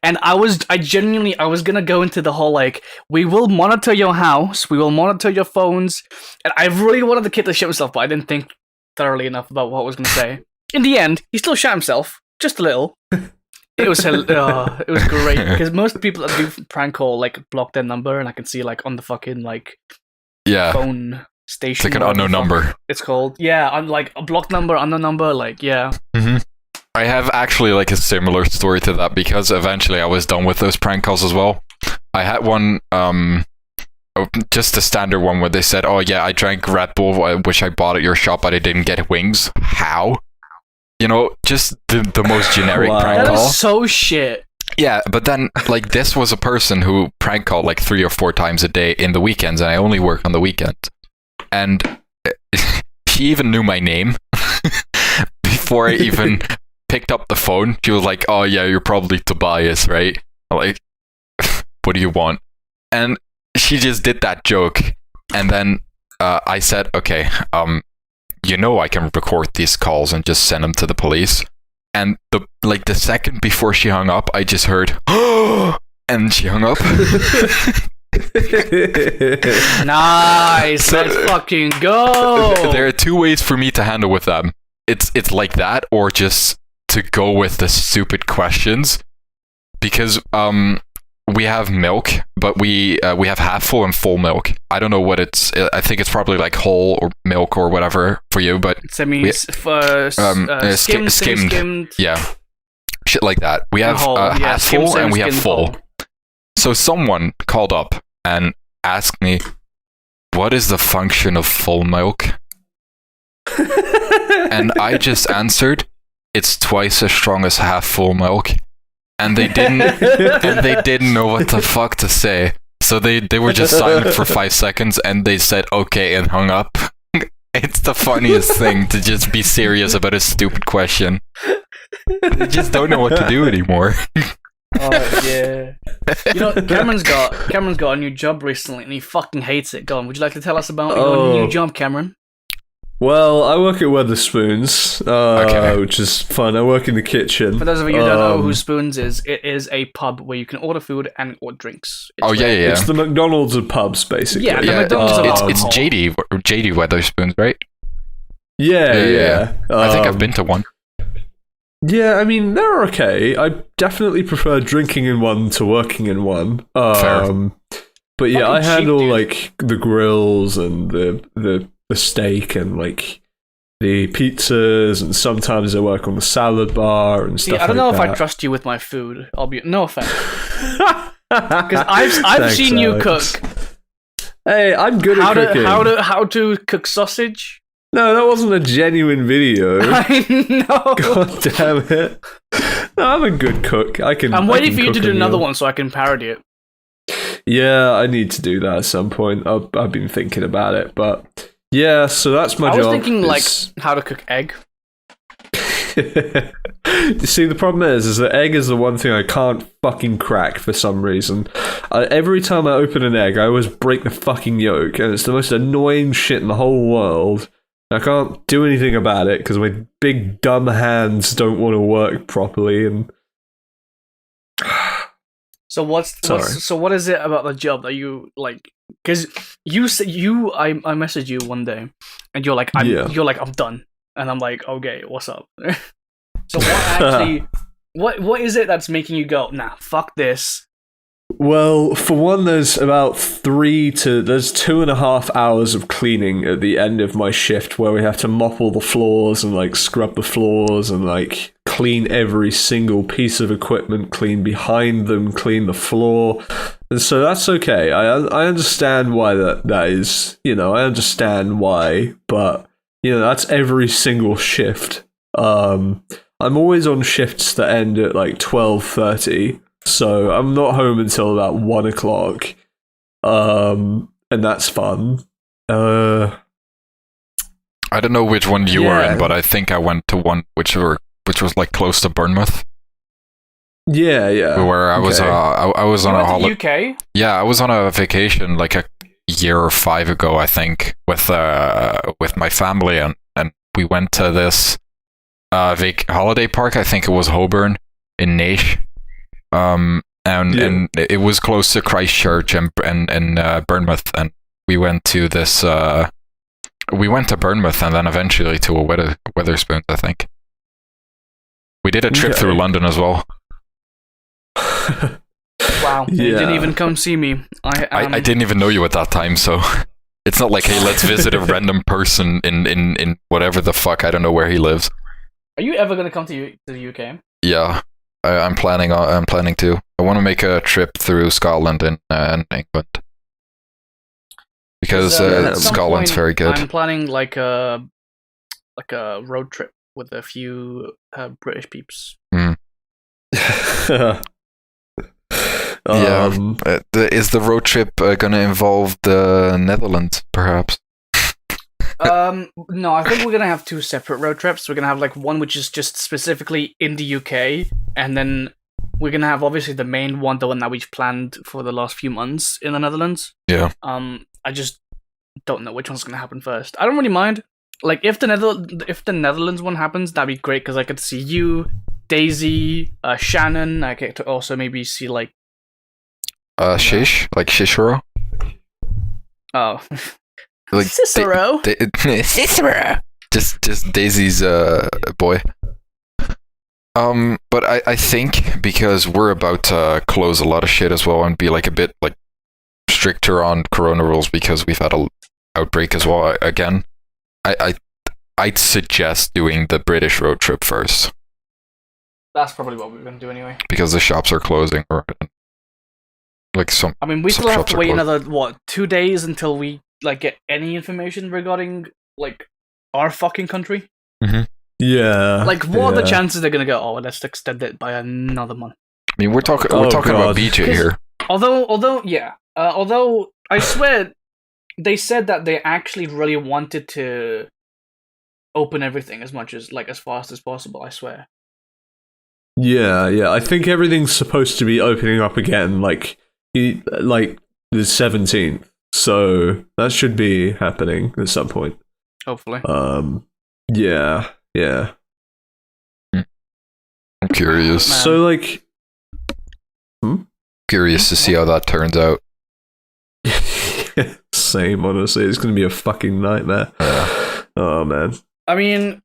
[SPEAKER 1] And I was gonna go into the whole like, we will monitor your house, we will monitor your phones, and I really wanted the kid to shit himself, but I didn't think thoroughly enough about what I was gonna say. In the end, he still shot himself, just a little. It was great, because most people that do prank call like block their number, and I can see like on the fucking like phone station.
[SPEAKER 3] It's like an unknown number.
[SPEAKER 1] It's called I'm like a blocked number, unknown number, like
[SPEAKER 3] Mm-hmm. I have actually like a similar story to that, because eventually I was done with those prank calls as well. I had one, just a standard one where they said, "Oh yeah, I drank Red Bull, which I bought at your shop, but I didn't get wings." How? You know, just the most generic prank call.
[SPEAKER 1] That is so shit.
[SPEAKER 3] Yeah, but then like this was a person who prank called like 3 or 4 times a day in the weekends, and I only work on the weekend. And she even knew my name before I even picked up the phone. She was like, "Oh yeah, you're probably Tobias, right?" I'm like, "What do you want?" And she just did that joke, and then I said, "Okay, I can record these calls and just send them to the police." And the second before she hung up, I just heard, "Oh!" and she hung up.
[SPEAKER 1] Nice. Let's fucking go.
[SPEAKER 3] There are 2 ways for me to handle with them. It's like that, or just to go with the stupid questions, because we have milk, but we have half full and full milk. I don't know what it's. I think it's probably like whole or milk or whatever for you, but skimmed. Yeah, shit like that. We have half full and we have full. Whole. So someone called up and asked me, "What is the function of full milk?" And I just answered, "It's twice as strong as half full milk." And they didn't know what the fuck to say. So they were just silent for 5 seconds, and they said okay and hung up. It's the funniest thing to just be serious about a stupid question. They just don't know what to do anymore.
[SPEAKER 1] Oh yeah. You know, Cameron's got a new job recently, and he fucking hates it. Go on, would you like to tell us about your new job, Cameron?
[SPEAKER 2] Well, I work at Weatherspoons, which is fun. I work in the kitchen.
[SPEAKER 1] For those of you who don't know who Spoons is, it is a pub where you can order food and order drinks.
[SPEAKER 3] Yeah.
[SPEAKER 2] It's the McDonald's of pubs, basically.
[SPEAKER 1] Yeah, McDonald's of
[SPEAKER 3] it's JD Weatherspoons, right?
[SPEAKER 2] Yeah.
[SPEAKER 3] I think I've been to one.
[SPEAKER 2] Yeah, I mean, they're okay. I definitely prefer drinking in one to working in one.
[SPEAKER 3] Fair.
[SPEAKER 2] But yeah, I handle like the grills and the steak and like the pizzas, and sometimes I work on the salad bar and stuff.
[SPEAKER 1] I don't
[SPEAKER 2] like
[SPEAKER 1] know
[SPEAKER 2] that.
[SPEAKER 1] if I trust you with my food. No offense, because I've seen you cook.
[SPEAKER 2] Hey, I'm good at cooking.
[SPEAKER 1] How to cook sausage?
[SPEAKER 2] No, that wasn't a genuine video.
[SPEAKER 1] I know.
[SPEAKER 2] God damn it! No, I'm a good cook. I'm
[SPEAKER 1] waiting for you to do another one so I can parody it.
[SPEAKER 2] Yeah, I need to do that at some point. I've been thinking about it, but yeah. So that's my job.
[SPEAKER 1] I was thinking like how to cook egg.
[SPEAKER 2] You see, the problem is that egg is the one thing I can't fucking crack for some reason. Every time I open an egg, I always break the fucking yolk, and it's the most annoying shit in the whole world. I can't do anything about it because my big dumb hands don't want to work properly. And
[SPEAKER 1] so what is it about the job that you like? Because I messaged you one day, and you're like, I'm done, and I'm like, okay, what's up? So what actually, what is it that's making you go, nah, fuck this?
[SPEAKER 2] Well, for one, there's 2.5 hours of cleaning at the end of my shift where we have to mop all the floors and like scrub the floors and like clean every single piece of equipment, clean behind them, clean the floor. And so that's okay. I understand why that is, I understand why, but that's every single shift. I'm always on shifts that end at like 12:30. So I'm not home until about 1 o'clock, and that's fun.
[SPEAKER 3] I don't know which one you were in, but I think I went to one which was like close to Bournemouth.
[SPEAKER 2] Yeah.
[SPEAKER 3] Where I was on a holiday.
[SPEAKER 1] UK?
[SPEAKER 3] Yeah, I was on a vacation like a year or 5 ago, I think, with my family, and we went to this holiday park. I think it was Holborn in Nash. And it was close to Christchurch and Bournemouth, and we went to this. We went to Bournemouth and then eventually to Wetherspoons, I think. We did a trip through London as well.
[SPEAKER 1] Wow, you didn't even come see me.
[SPEAKER 3] I didn't even know you at that time, so it's not like, hey, let's visit a random person in whatever the fuck. I don't know where he lives.
[SPEAKER 1] Are you ever gonna come to the UK?
[SPEAKER 3] Yeah. I'm planning to. I want to make a trip through Scotland and England because Scotland's very good.
[SPEAKER 1] I'm planning like a road trip with a few British peeps.
[SPEAKER 3] Mm. Is the road trip going to involve the Netherlands, perhaps?
[SPEAKER 1] No, I think we're gonna have two separate road trips. We're gonna have like one which is just specifically in the UK, and then we're gonna have obviously the main one, the one that we've planned for the last few months in the Netherlands.
[SPEAKER 3] Yeah.
[SPEAKER 1] I just don't know which one's gonna happen first. I don't really mind. Like if the Netherlands one happens, that'd be great because I could see you, Daisy, Shannon. I could also maybe see like
[SPEAKER 3] Shish, like Shishiro.
[SPEAKER 1] Oh.
[SPEAKER 3] Like
[SPEAKER 1] Cicero.
[SPEAKER 3] Cicero. Just Daisy's boy. But I think because we're about to close a lot of shit as well and be like a bit like stricter on corona rules because we've had a outbreak as well again. I'd suggest doing the British road trip first.
[SPEAKER 1] That's probably what we're gonna do anyway.
[SPEAKER 3] Because the shops are closing, or like some.
[SPEAKER 1] I mean, we still have to wait another 2 days until we like get any information regarding like our fucking country.
[SPEAKER 3] Mm-hmm.
[SPEAKER 2] Yeah.
[SPEAKER 1] Like, what are the chances they're gonna go? Oh, let's extend it by another month.
[SPEAKER 3] I mean, we're talking about BJ here.
[SPEAKER 1] Although I swear they said that they actually really wanted to open everything as fast as possible. I swear.
[SPEAKER 2] Yeah. I think everything's supposed to be opening up again, like the 17th. So that should be happening at some point.
[SPEAKER 1] Hopefully.
[SPEAKER 2] Yeah.
[SPEAKER 3] I'm curious.
[SPEAKER 2] So like,
[SPEAKER 3] curious to see how that turns out.
[SPEAKER 2] Same, honestly. It's going to be a fucking nightmare. Oh man.
[SPEAKER 1] I mean,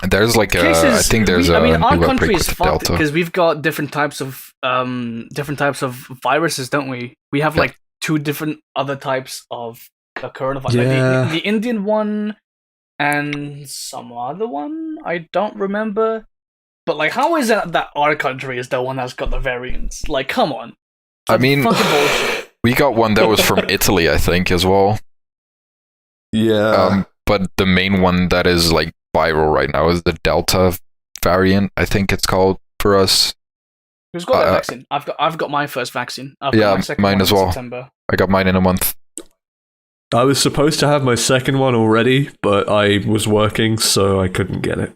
[SPEAKER 3] there's like I think there's
[SPEAKER 1] our country is fucked because we've got different types of viruses, don't we? We have like two different other types of the coronavirus.
[SPEAKER 2] Yeah.
[SPEAKER 1] Like the Indian one and some other one I don't remember. But like, how is it that our country is the one that's got the variants? Like, come on.
[SPEAKER 3] I mean,
[SPEAKER 1] fucking bullshit.
[SPEAKER 3] We got one that was from Italy, I think, as well.
[SPEAKER 2] Yeah.
[SPEAKER 3] But the main one that is like viral right now is the Delta variant, I think it's called for us.
[SPEAKER 1] Who's got that vaccine? I've got my first vaccine. I've got my second
[SPEAKER 3] mine
[SPEAKER 1] one
[SPEAKER 3] as
[SPEAKER 1] in
[SPEAKER 3] well.
[SPEAKER 1] September.
[SPEAKER 3] I got mine in a month.
[SPEAKER 2] I was supposed to have my second one already, but I was working, so I couldn't get it.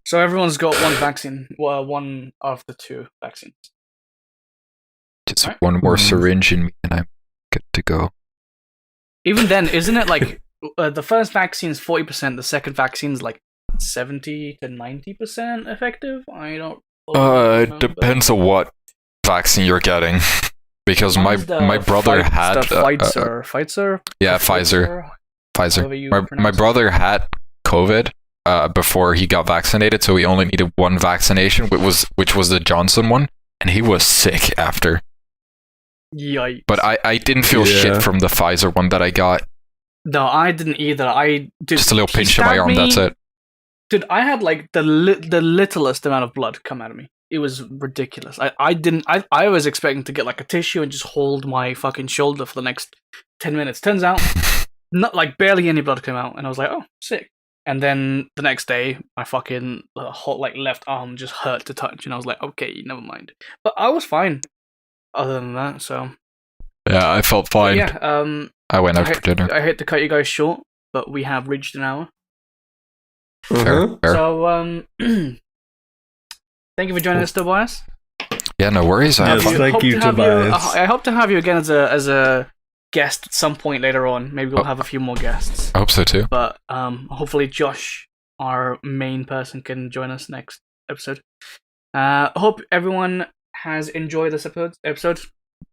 [SPEAKER 1] So everyone's got one vaccine, well, one of the two vaccines.
[SPEAKER 3] Just
[SPEAKER 1] Right.
[SPEAKER 3] one more syringe in me, and I'm good to go.
[SPEAKER 1] Even then, isn't it like the first vaccine is 40%, the second vaccine is like 70 to 90% effective? I don't.
[SPEAKER 3] It
[SPEAKER 1] remember.
[SPEAKER 3] depends on what vaccine you're getting, because my
[SPEAKER 1] Mine's the
[SPEAKER 3] brother had
[SPEAKER 1] the Pfizer.
[SPEAKER 3] yeah, Pfizer.
[SPEAKER 1] However you
[SPEAKER 3] My
[SPEAKER 1] pronounce it.
[SPEAKER 3] brother had COVID before he got vaccinated, so he only needed one vaccination, which was the Johnson one, and he was sick after.
[SPEAKER 1] Yikes.
[SPEAKER 3] But I didn't feel shit from the Pfizer one that I got.
[SPEAKER 1] No, I didn't either.
[SPEAKER 3] Just a little pinch in my arm. That's it.
[SPEAKER 1] Dude, I had like the littlest amount of blood come out of me. It was ridiculous. I was expecting to get like a tissue and just hold my fucking shoulder for the next 10 minutes. Turns out, not like barely any blood came out, and I was like, oh, sick. And then the next day, my fucking whole like left arm just hurt to touch, and I was like, okay, never mind. But I was fine. Other than that, so
[SPEAKER 3] Yeah, I felt fine.
[SPEAKER 1] yeah.
[SPEAKER 3] I went out for dinner.
[SPEAKER 1] I hate to cut you guys short, but we have reached an hour.
[SPEAKER 3] Fair.
[SPEAKER 1] So thank you for joining us, Tobias.
[SPEAKER 3] Yeah, no worries. I
[SPEAKER 2] Yes,
[SPEAKER 3] have fun.
[SPEAKER 2] thank you, Tobias.
[SPEAKER 1] I hope to have you again as a guest at some point later on. Maybe we'll have a few more guests.
[SPEAKER 3] I hope so too.
[SPEAKER 1] But hopefully Josh, our main person, can join us next episode. Hope everyone has enjoyed this episode.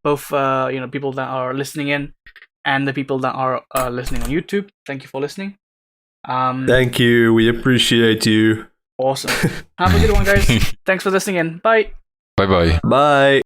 [SPEAKER 1] Both people that are listening in and the people that are listening on YouTube. Thank you for listening.
[SPEAKER 2] Thank you. We appreciate you.
[SPEAKER 1] Awesome. Have a good one, guys. Thanks for listening in. Bye.
[SPEAKER 3] Bye bye.
[SPEAKER 2] Bye.